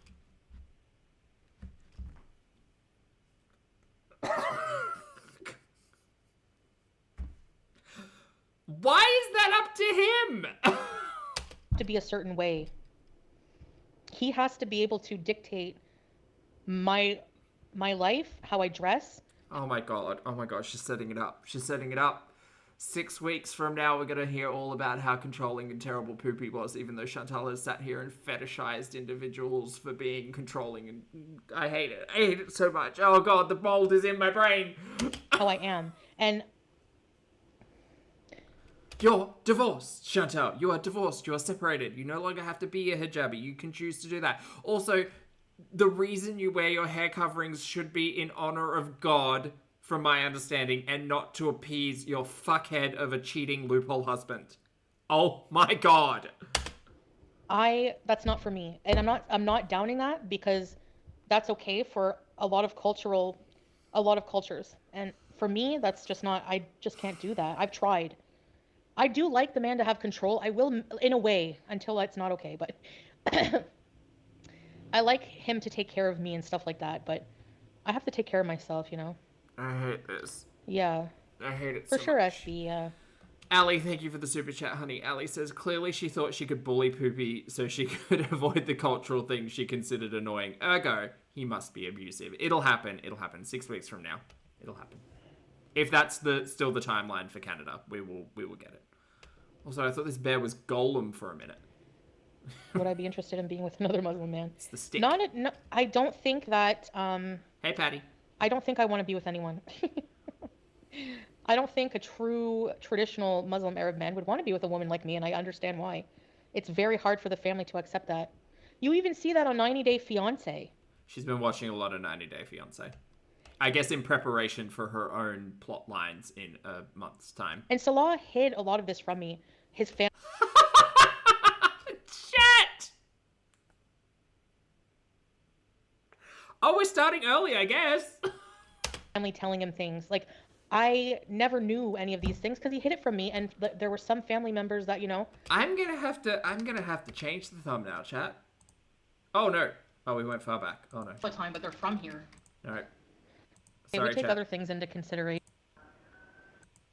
Speaker 1: Why is that up to him?
Speaker 2: To be a certain way. He has to be able to dictate my life, how I dress.
Speaker 1: Oh my god, she's setting it up. 6 weeks from now, we're going to hear all about how controlling and terrible Poopy was, even though Chantal has sat here and fetishized individuals for being controlling, and I hate it. I hate it so much. Oh god, the mold is in my brain.
Speaker 2: How I am. And
Speaker 1: you're divorced, Chantal. You are divorced. You are separated. You no longer have to be a hijabi. You can choose to do that. Also, the reason you wear your hair coverings should be in honor of God, from my understanding, and not to appease your fuckhead of a cheating loophole husband. Oh my god.
Speaker 2: That's not for me. And I'm not downing that, because that's okay for a lot of cultures. And For me, that's just not, I just can't do that. I've tried. I do like the man to have control. I will, in a way, until it's not okay, but I like him to take care of me and stuff like that, but I have to take care of myself, you know?
Speaker 1: I hate this.
Speaker 2: Yeah.
Speaker 1: I hate it
Speaker 2: For
Speaker 1: so
Speaker 2: sure,
Speaker 1: much.
Speaker 2: SB, yeah.
Speaker 1: Ali, thank you for the super chat, honey. Ali says, clearly she thought she could bully Poopy so she could avoid the cultural things she considered annoying. Ergo, he must be abusive. It'll happen. It'll happen. 6 weeks from now. It'll happen. If that's still the timeline for Canada, we will get it. Also, I thought this bear was Golem for a minute.
Speaker 2: Would I be interested in being with another Muslim man?
Speaker 1: It's the stick.
Speaker 2: No, I don't think that,
Speaker 1: Hey, Patty.
Speaker 2: I don't think I want to be with anyone. I don't think a true traditional Muslim Arab man would want to be with a woman like me, and I understand why. It's very hard for the family to accept that. You even see that on 90 Day Fiancé.
Speaker 1: She's been watching a lot of 90 Day Fiancé. I guess in preparation for her own plot lines in a month's time.
Speaker 2: And Salah hid a lot of this from me. His family...
Speaker 1: Shit! Oh, we're starting early, I guess.
Speaker 2: Family telling him things. Like, I never knew any of these things because he hid it from me, and there were some family members that, you know...
Speaker 1: I'm gonna have to change the thumbnail, chat. Oh, no. Oh, we went far back. Oh, no.
Speaker 2: ...all the time, but they're from here.
Speaker 1: Alright.
Speaker 2: They would take other things into consideration.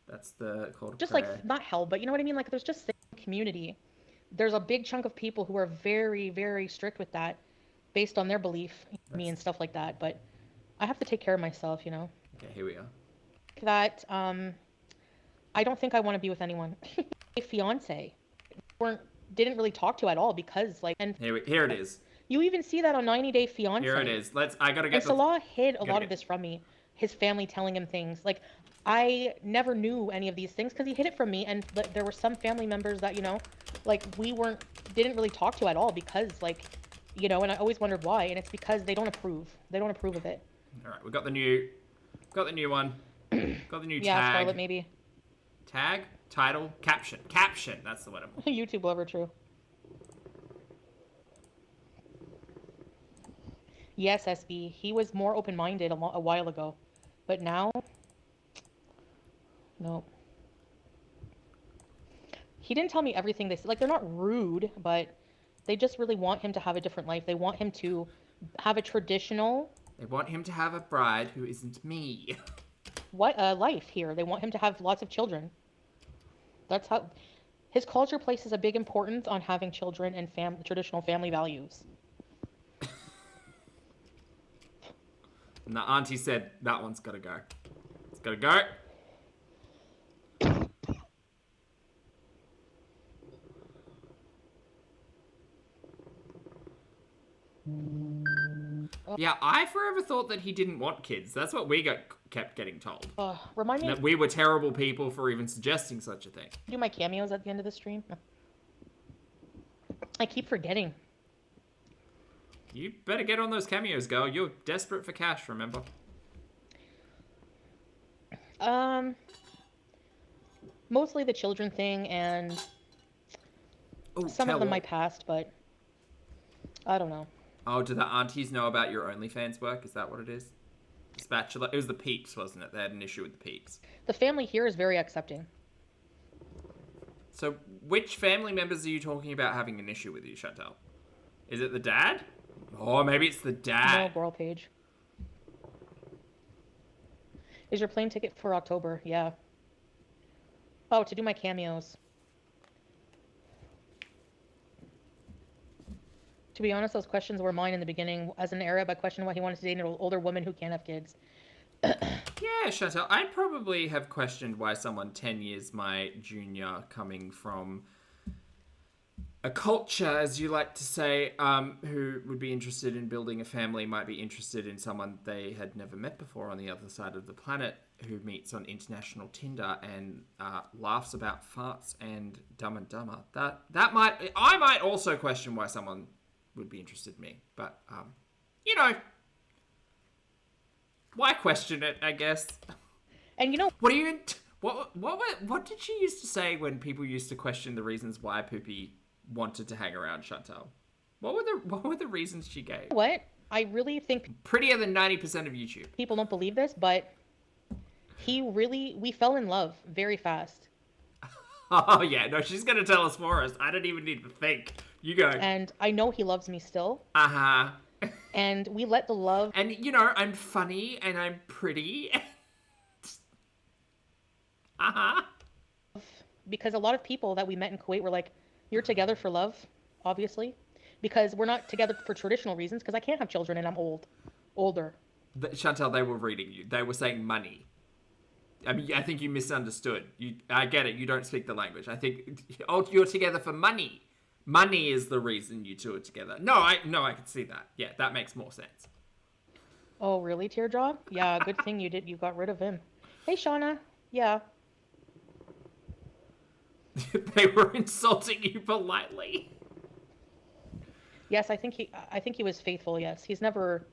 Speaker 1: That's the call to
Speaker 2: just
Speaker 1: prayer.
Speaker 2: like, not hell, but you know what I mean? Like, there's just community. There's a big chunk of people who are very, very strict with that based on their belief, me and stuff like that. But I have to take care of myself, you know?
Speaker 1: Okay, here we are.
Speaker 2: That, I don't think I want to be with anyone. A fiance didn't really talk to at all because, like, and
Speaker 1: Here it is.
Speaker 2: You even see that on 90 Day Fiancé.
Speaker 1: Here it is. I gotta get
Speaker 2: and Salah hid a lot of this from me. His family telling him things. Like, I never knew any of these things because he hid it from me, and there were some family members that, you know, like, didn't really talk to at all because, like, you know, and I always wondered why, and it's because they don't approve. They don't approve of it.
Speaker 1: Alright, we got the new one. Got the new
Speaker 2: yeah,
Speaker 1: tag.
Speaker 2: Scarlet, maybe.
Speaker 1: Tag? Title? Caption. Caption. That's the word I'm looking
Speaker 2: YouTube lover, true. Yes, SB. He was more open-minded a while ago. But now... No. He didn't tell me everything they said. Like, they're not rude, but they just really want him to have a different life. They want him to have a traditional...
Speaker 1: They want him to have a bride who isn't me.
Speaker 2: life here. They want him to have lots of children. That's how... His culture places a big importance on having children and traditional family values.
Speaker 1: And the auntie said, that one's gotta go. It's gotta go. Yeah, I forever thought that he didn't want kids. That's what we kept getting told.
Speaker 2: Remind me
Speaker 1: that we were terrible people for even suggesting such a thing.
Speaker 2: Do my cameos at the end of the stream? I keep forgetting.
Speaker 1: You better get on those cameos, girl. You're desperate for cash, remember?
Speaker 2: Mostly the children thing and some of them might passed, but I don't know.
Speaker 1: Oh, do the aunties know about your OnlyFans work? Is that what it is? Spatula? It was the peeps, wasn't it? They had an issue with the peeps.
Speaker 2: The family here is very accepting.
Speaker 1: So, which family members are you talking about having an issue with you, Chantal? Is it the dad? Oh, maybe it's the dad.
Speaker 2: No, girl page. Is your plane ticket for October? Yeah. Oh, to do my cameos. To be honest, those questions were mine in the beginning. As an Arab, I questioned why he wanted to date an older woman who can't have kids.
Speaker 1: Yeah, Chantal, I'd probably have questioned why someone 10 years my junior, coming from a culture, as you like to say, who would be interested in building a family, might be interested in someone they had never met before on the other side of the planet, who meets on international Tinder and laughs about farts and Dumb and Dumber. I might also question why someone would be interested in me, but you know, why question it, I guess.
Speaker 2: And you know,
Speaker 1: what did she used to say when people used to question the reasons why Poopy wanted to hang around Chantal? What were the reasons she gave?
Speaker 2: What? I really think
Speaker 1: prettier than 90% of YouTube.
Speaker 2: People don't believe this, but We fell in love very fast.
Speaker 1: Oh, yeah. No, she's going to tell us for us. I don't even need to think. You go.
Speaker 2: And I know he loves me still.
Speaker 1: Uh-huh.
Speaker 2: And we let the love...
Speaker 1: And, you know, I'm funny and I'm pretty. Uh-huh.
Speaker 2: Because a lot of people that we met in Kuwait were like, you're together for love, obviously. Because we're not together for traditional reasons, because I can't have children and I'm older.
Speaker 1: Chantal, they were reading you. They were saying money. I mean, I think you misunderstood. I get it. You don't speak the language. I think, oh, you're together for money. Money is the reason you two are together. No, I can see that. Yeah, that makes more sense.
Speaker 2: Oh, really, Teardrop? Yeah, good thing you got rid of him. Hey, Shauna. Yeah.
Speaker 1: They were insulting you politely.
Speaker 2: Yes, I think he was faithful, yes. He's never,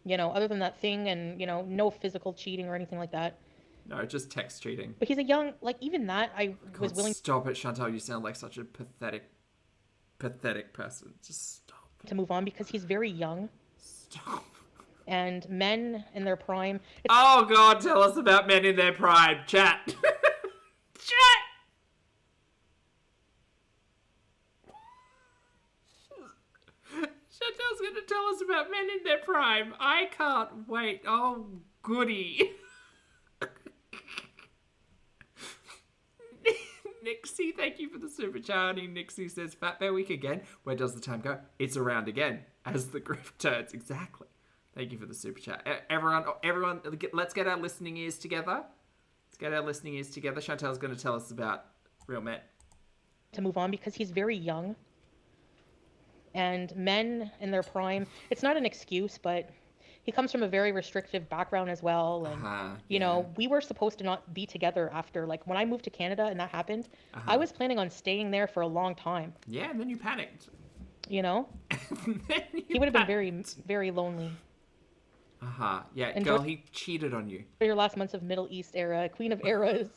Speaker 2: other than that thing and, no physical cheating or anything like that.
Speaker 1: No, just text cheating.
Speaker 2: But he's a young, even that, was willing...
Speaker 1: Stop it, Chantal. You sound like such a pathetic person. Just stop.
Speaker 2: To move on because he's very young.
Speaker 1: Stop.
Speaker 2: And men in their prime...
Speaker 1: Oh, God, tell us about men in their prime. Chat. Chat. Chantal's going to tell us about men in their prime. I can't wait. Oh, goody. Nixie, thank you for the super chatting. Nixie says, Fat Bear Week again. Where does the time go? It's around again as the grift turns. Exactly. Thank you for the super chat. Everyone, let's get our listening ears together. Chantal's going to tell us about real men.
Speaker 2: To move on because he's very young. And men in their prime, it's not an excuse, but he comes from a very restrictive background as well. And, we were supposed to not be together after, when I moved to Canada and that happened, I was planning on staying there for a long time.
Speaker 1: Yeah, and then you panicked.
Speaker 2: He would have been very, very lonely.
Speaker 1: Yeah,
Speaker 2: and
Speaker 1: girl, he cheated on you.
Speaker 2: Your last months of Middle East era, Queen of Eras.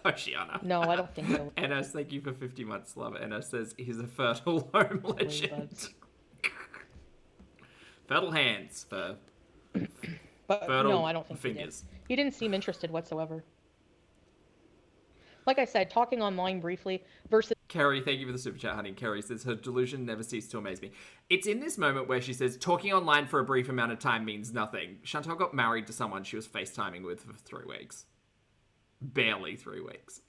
Speaker 1: Oceana.
Speaker 2: No, I don't think so.
Speaker 1: Enos, thank you for 50 months, love. Enos says he's a fertile home legend. Fertile hands for fertile
Speaker 2: no, I don't think
Speaker 1: fingers.
Speaker 2: He didn't seem interested whatsoever. Like I said, talking online briefly versus...
Speaker 1: Kerry, thank you for the super chat, honey. Kerry says, her delusion never ceased to amaze me. It's in this moment where she says, talking online for a brief amount of time means nothing. Chantal got married to someone she was FaceTiming with for 3 weeks. Barely 3 weeks.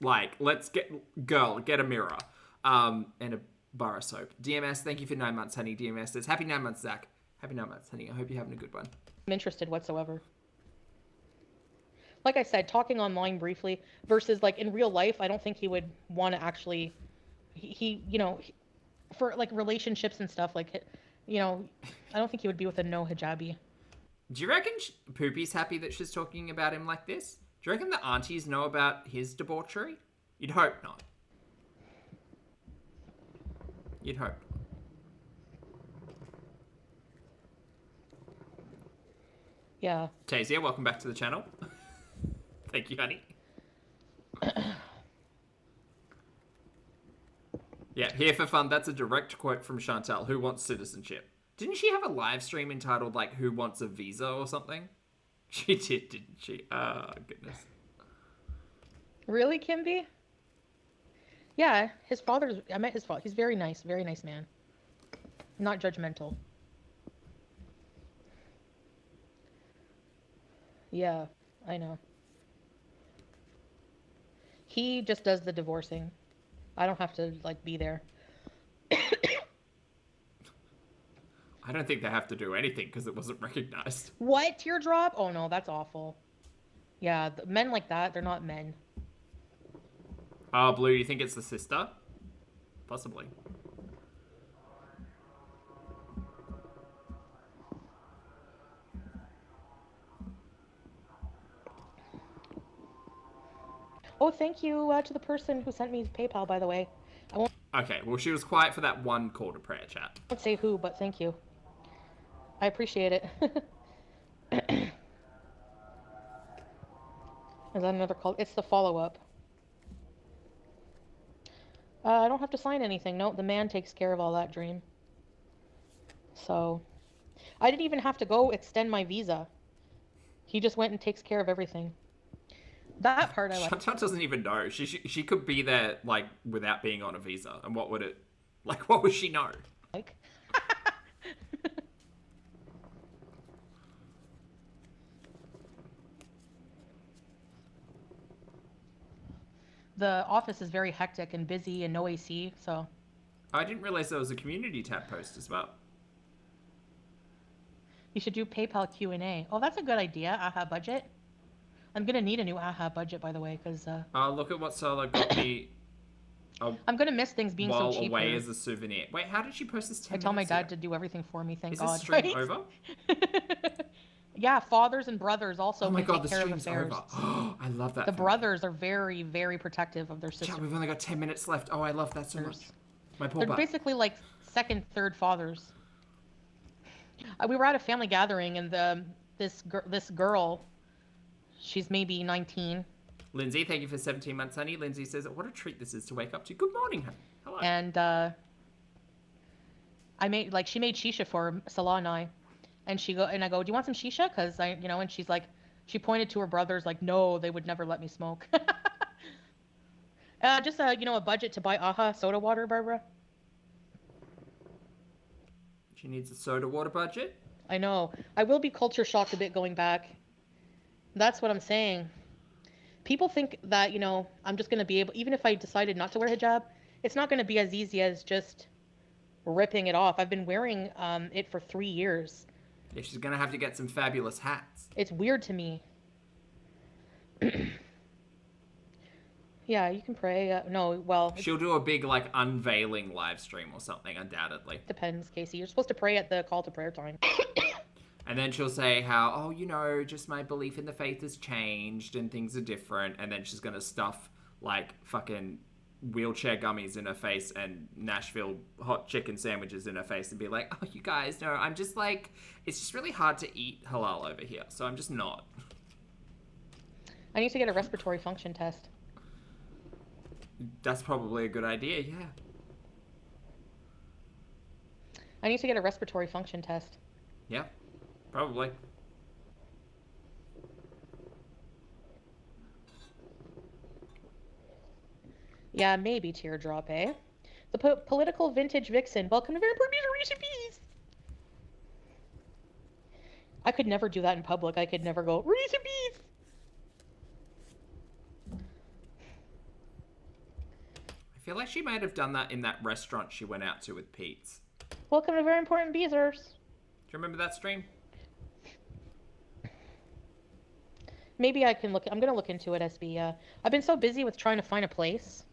Speaker 1: Get a mirror. And a bar of soap. DMS, thank you for 9 months, honey. DMS says, happy 9 months, Zach. Happy 9 months, honey. I hope you're having a good one.
Speaker 2: I'm interested whatsoever. Like I said, talking online briefly versus in real life, I don't think he would want to actually, for relationships and stuff, I don't think he would be with a no hijabi.
Speaker 1: Do you reckon Poopy's happy that she's talking about him like this? Do you reckon the aunties know about his debauchery? You'd hope not. You'd hope not.
Speaker 2: Yeah.
Speaker 1: Tasia, welcome back to the channel. Thank you, honey. Yeah, here for fun. That's a direct quote from Chantal, who wants citizenship. Didn't she have a live stream entitled, who wants a visa or something? She did, didn't she? Oh, goodness.
Speaker 2: Really, Kimby? Yeah, I met his father. He's very nice man. Not judgmental. Yeah, I know. He just does the divorcing. I don't have to, be there.
Speaker 1: I don't think they have to do anything because it wasn't recognized.
Speaker 2: What? Teardrop? Oh, no, that's awful. Yeah, men like that, they're not men.
Speaker 1: Oh, Blue, you think it's the sister? Possibly.
Speaker 2: Oh, thank you to the person who sent me PayPal, by the way. I won't...
Speaker 1: Okay, well, she was quiet for that one call to prayer chat.
Speaker 2: I won't say who, but thank you. I appreciate it. Is that another call? It's the follow-up. I don't have to sign anything. No, the man takes care of all that, Dream. So, I didn't even have to go extend my visa. He just went and takes care of everything. That part I like.
Speaker 1: Chantal doesn't even know. She could be there, like, without being on a visa. And what would it... Like, what would she know?
Speaker 2: Like. The office is very hectic and busy and no AC, so...
Speaker 1: I didn't realize there was a community tab post as well.
Speaker 2: You should do PayPal Q&A. Oh, that's a good idea. AHA budget. I'm gonna need a new AHA budget, by the way, because...
Speaker 1: Look at what Sola got me...
Speaker 2: I'm gonna miss things being so cheap.
Speaker 1: While away as a souvenir. Wait, how did she post this 10 minutes
Speaker 2: I tell my dad
Speaker 1: ago?
Speaker 2: to do everything for me, thank
Speaker 1: Is
Speaker 2: God.
Speaker 1: this stream
Speaker 2: right?
Speaker 1: over?
Speaker 2: Yeah, fathers and brothers also
Speaker 1: Oh my
Speaker 2: can
Speaker 1: god,
Speaker 2: take
Speaker 1: the
Speaker 2: care of
Speaker 1: stream's
Speaker 2: affairs.
Speaker 1: over. I love that.
Speaker 2: The brothers are very, very protective of their sisters.
Speaker 1: Yeah, we've only got 10 minutes left. Oh, I love that so much. My poor
Speaker 2: They're
Speaker 1: butt.
Speaker 2: basically like second, third fathers. We were at a family gathering, and this girl, she's maybe 19.
Speaker 1: Lindsay, thank you for 17 months, honey. Lindsay says, what a treat this is to wake up to. Good morning, honey. Hello.
Speaker 2: And she made shisha for Salah and I. And I go, do you want some shisha? Because and she's like, she pointed to her brothers like, no, they would never let me smoke. Just a budget to buy AHA soda water, Barbara.
Speaker 1: She needs a soda water budget.
Speaker 2: I know. I will be culture shocked a bit going back. That's what I'm saying. People think that, I'm just going to be able, even if I decided not to wear hijab, it's not going to be as easy as just ripping it off. I've been wearing it for 3 years.
Speaker 1: Yeah, she's going to have to get some fabulous hats.
Speaker 2: It's weird to me. Yeah, you can pray. No, well...
Speaker 1: She'll do a big, unveiling live stream or something, undoubtedly.
Speaker 2: Depends, Casey. You're supposed to pray at the call to prayer time.
Speaker 1: And then she'll say how, just my belief in the faith has changed and things are different. And then she's going to stuff, fucking wheelchair gummies in her face and Nashville hot chicken sandwiches in her face and be like, oh, you guys know, I'm just it's just really hard to eat halal over here. So I'm just not.
Speaker 2: I need to get a respiratory function test.
Speaker 1: That's probably a good idea, yeah.
Speaker 2: I need to get a respiratory function test.
Speaker 1: Yeah, probably.
Speaker 2: Yeah, maybe teardrop, eh? The political vintage vixen. Welcome to Very Important Bees. I could never do that in public. I could never go, Reese Bees.
Speaker 1: I feel like she might have done that in that restaurant she went out to with Pete's.
Speaker 2: Welcome to Very Important Beezers.
Speaker 1: Do you remember that stream?
Speaker 2: Maybe I can look. I'm going to look into it, SB. I've been so busy with trying to find a place.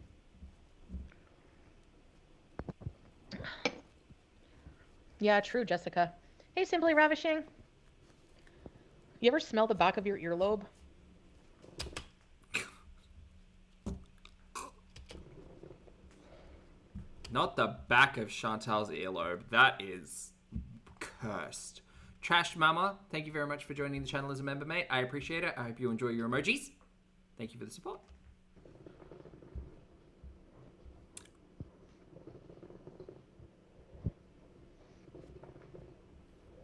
Speaker 2: Yeah, true, Jessica. Hey, Simply Ravishing. You ever smell the back of your earlobe?
Speaker 1: Not the back of Chantal's earlobe. That is cursed. Trash Mama, thank you very much for joining the channel as a member, mate. I appreciate it. I hope you enjoy your emojis. Thank you for the support.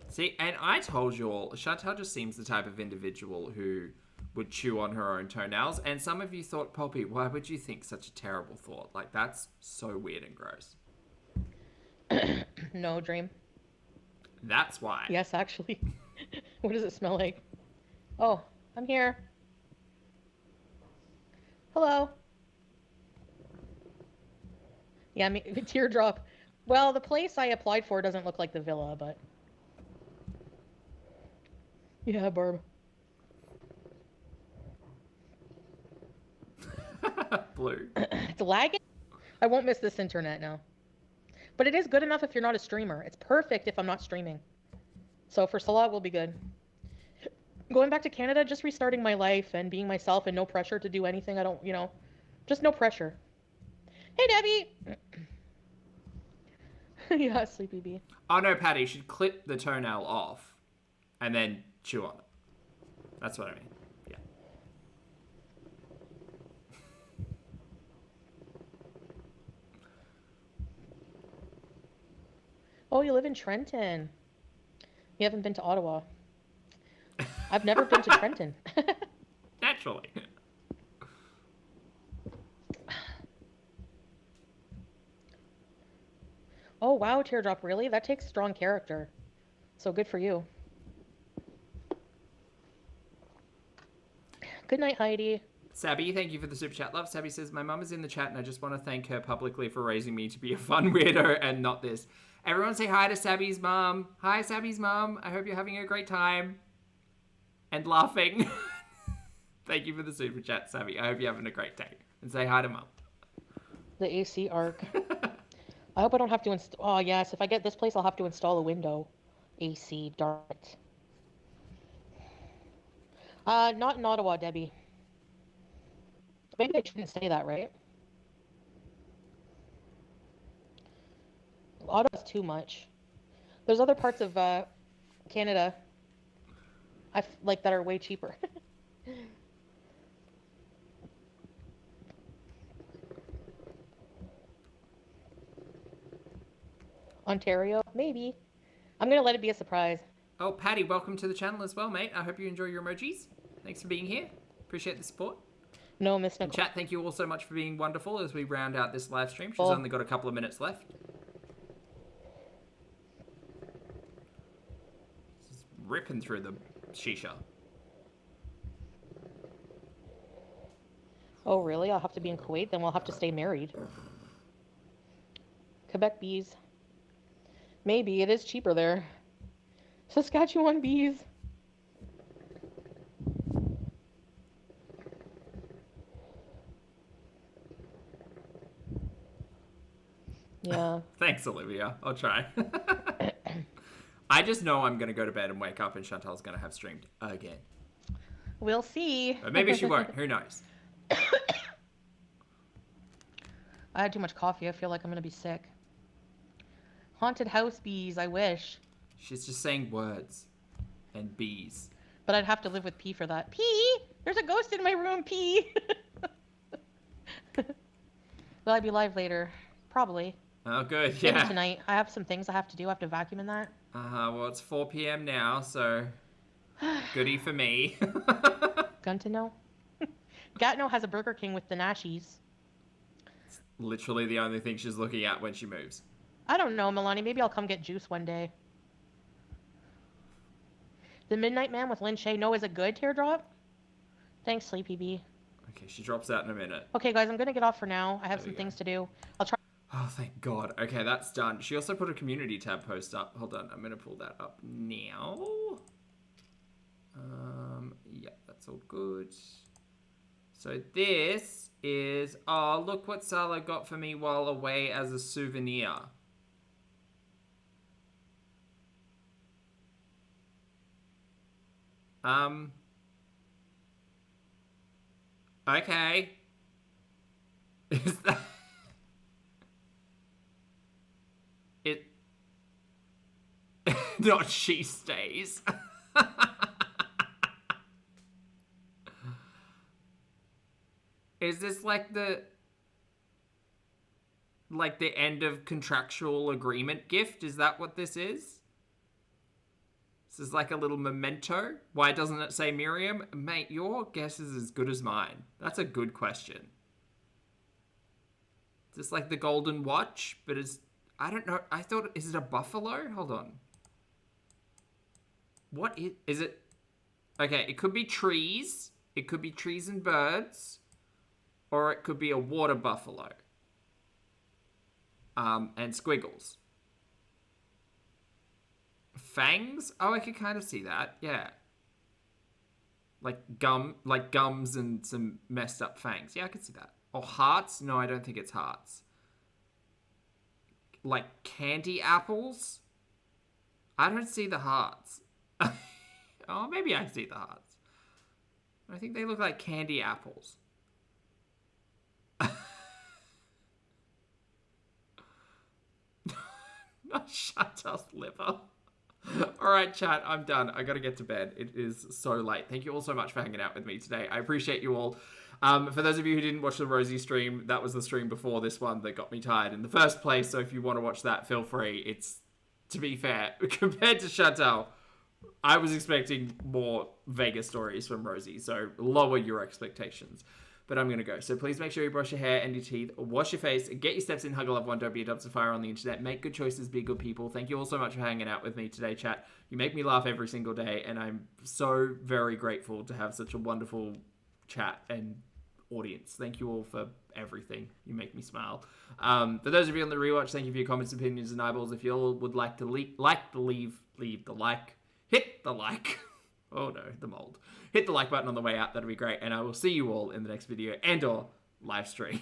Speaker 1: See, and I told you all, Chantal just seems the type of individual who would chew on her own toenails. And some of you thought, Poppy, why would you think such a terrible thought? That's so weird and gross.
Speaker 2: No, Dream.
Speaker 1: That's why.
Speaker 2: Yes, actually. What does it smell like? Oh, I'm here. Hello. Yeah, teardrop. Well, the place I applied for doesn't look like the villa, but... Yeah, Barb.
Speaker 1: Blue.
Speaker 2: It's lagging. I won't miss this internet now. But it is good enough if you're not a streamer. It's perfect if I'm not streaming. So for Salah, it will be good. Going back to Canada, just restarting my life and being myself and no pressure to do anything. I don't, just no pressure. Hey, Debbie! Yeah, Sleepy Bee.
Speaker 1: Oh, no, Patty, you should clip the toenail off and then chew on it. That's what I mean. Yeah.
Speaker 2: Oh, you live in Trenton. You haven't been to Ottawa. I've never been to Trenton.
Speaker 1: Naturally.
Speaker 2: Oh, wow, Teardrop, really? That takes strong character. So good for you. Good night, Heidi.
Speaker 1: Sabby, thank you for the super chat, love. Sabby says, my mum is in the chat and I just want to thank her publicly for raising me to be a fun weirdo and not this. Everyone say hi to Sabby's mum. Hi, Sabby's mum. I hope you're having a great time. And laughing. Thank you for the super chat, Sabby. I hope you're having a great day. And say hi to mum.
Speaker 2: The AC arc. I hope I don't have to install... Oh, yes. If I get this place, I'll have to install a window. AC, darn it. Not in Ottawa, Debbie. Maybe I shouldn't say that, right? Ottawa's too much. There's other parts of Canada like that are way cheaper. Ontario? Maybe. I'm going to let it be a surprise.
Speaker 1: Oh, Patty, welcome to the channel as well, mate. I hope you enjoy your emojis. Thanks for being here. Appreciate the support.
Speaker 2: No, Miss Nicole.
Speaker 1: And chat, thank you all so much for being wonderful as we round out this live stream. She's only got a couple of minutes left. Just ripping through the shisha.
Speaker 2: Oh, really? I'll have to be in Kuwait? Then we'll have to stay married. Quebec bees. Maybe. It is cheaper there. Saskatchewan bees. Yeah.
Speaker 1: Thanks, Olivia. I'll try. I just know I'm going to go to bed and wake up and Chantal's going to have streamed again.
Speaker 2: We'll see.
Speaker 1: But maybe she won't. Who knows?
Speaker 2: I had too much coffee. I feel like I'm going to be sick. Haunted house bees. I wish.
Speaker 1: She's just saying words. And bees.
Speaker 2: But I'd have to live with P for that. P! There's a ghost in my room, P! Will I be live later? Probably.
Speaker 1: Oh, good. Yeah.
Speaker 2: Maybe tonight. I have some things I have to do. I have to vacuum in that.
Speaker 1: Well, it's 4 p.m. now, so goodie for me.
Speaker 2: Guntino? Gatineau has a Burger King with the Nashies.
Speaker 1: It's literally the only thing she's looking at when she moves.
Speaker 2: I don't know, Milani. Maybe I'll come get juice one day. The Midnight Man with Lin Shay. No, is it good, Teardrop? Thanks, Sleepy Bee.
Speaker 1: Okay, she drops out in a minute.
Speaker 2: Okay, guys, I'm going to get off for now. I have some things to do. I'll try.
Speaker 1: Oh, thank God. Okay, that's done. She also put a community tab post up. Hold on, I'm going to pull that up now. Yeah, that's all good. So this is... Oh, look what Sala got for me while away as a souvenir. Okay. Is that... It... Not she stays. Is this like the end of contractual agreement gift? Is that what this is? This is like a little memento. Why doesn't it say Miriam? Mate, your guess is as good as mine. That's a good question. Is this like the golden watch? But it's... I don't know. I thought... Is it a buffalo? Hold on. What is it? Okay, it could be trees. It could be trees and birds. Or it could be a water buffalo. And squiggles. Fangs? Oh, I could kind of see that. Yeah. Like gums and some messed up fangs. Yeah, I could see that. Or hearts? No, I don't think it's hearts. Like candy apples? I don't see the hearts. Oh, maybe I see the hearts. I think they look like candy apples. Not Chantal's liver. Alright, chat, I'm done. I gotta get to bed. It is so late. Thank you all so much for hanging out with me today. I appreciate you all. For those of you who didn't watch the Rosie stream, that was the stream before this one that got me tired in the first place, so if you want to watch that, feel free. It's, to be fair, compared to Chantal, I was expecting more Vegas stories from Rosie, so lower your expectations. But I'm going to go. So please make sure you brush your hair and your teeth, wash your face, get your steps in, hug a loved one, don't be a dumpster fire on the internet, make good choices, be good people. Thank you all so much for hanging out with me today, chat. You make me laugh every single day, and I'm so very grateful to have such a wonderful chat and audience. Thank you all for everything. You make me smile. For those of you on the rewatch, thank you for your comments, opinions, and eyeballs. If you all would like to leave the like, hit the like. Oh no, the mold. Hit the like button on the way out. That'd be great. And I will see you all in the next video and or live stream.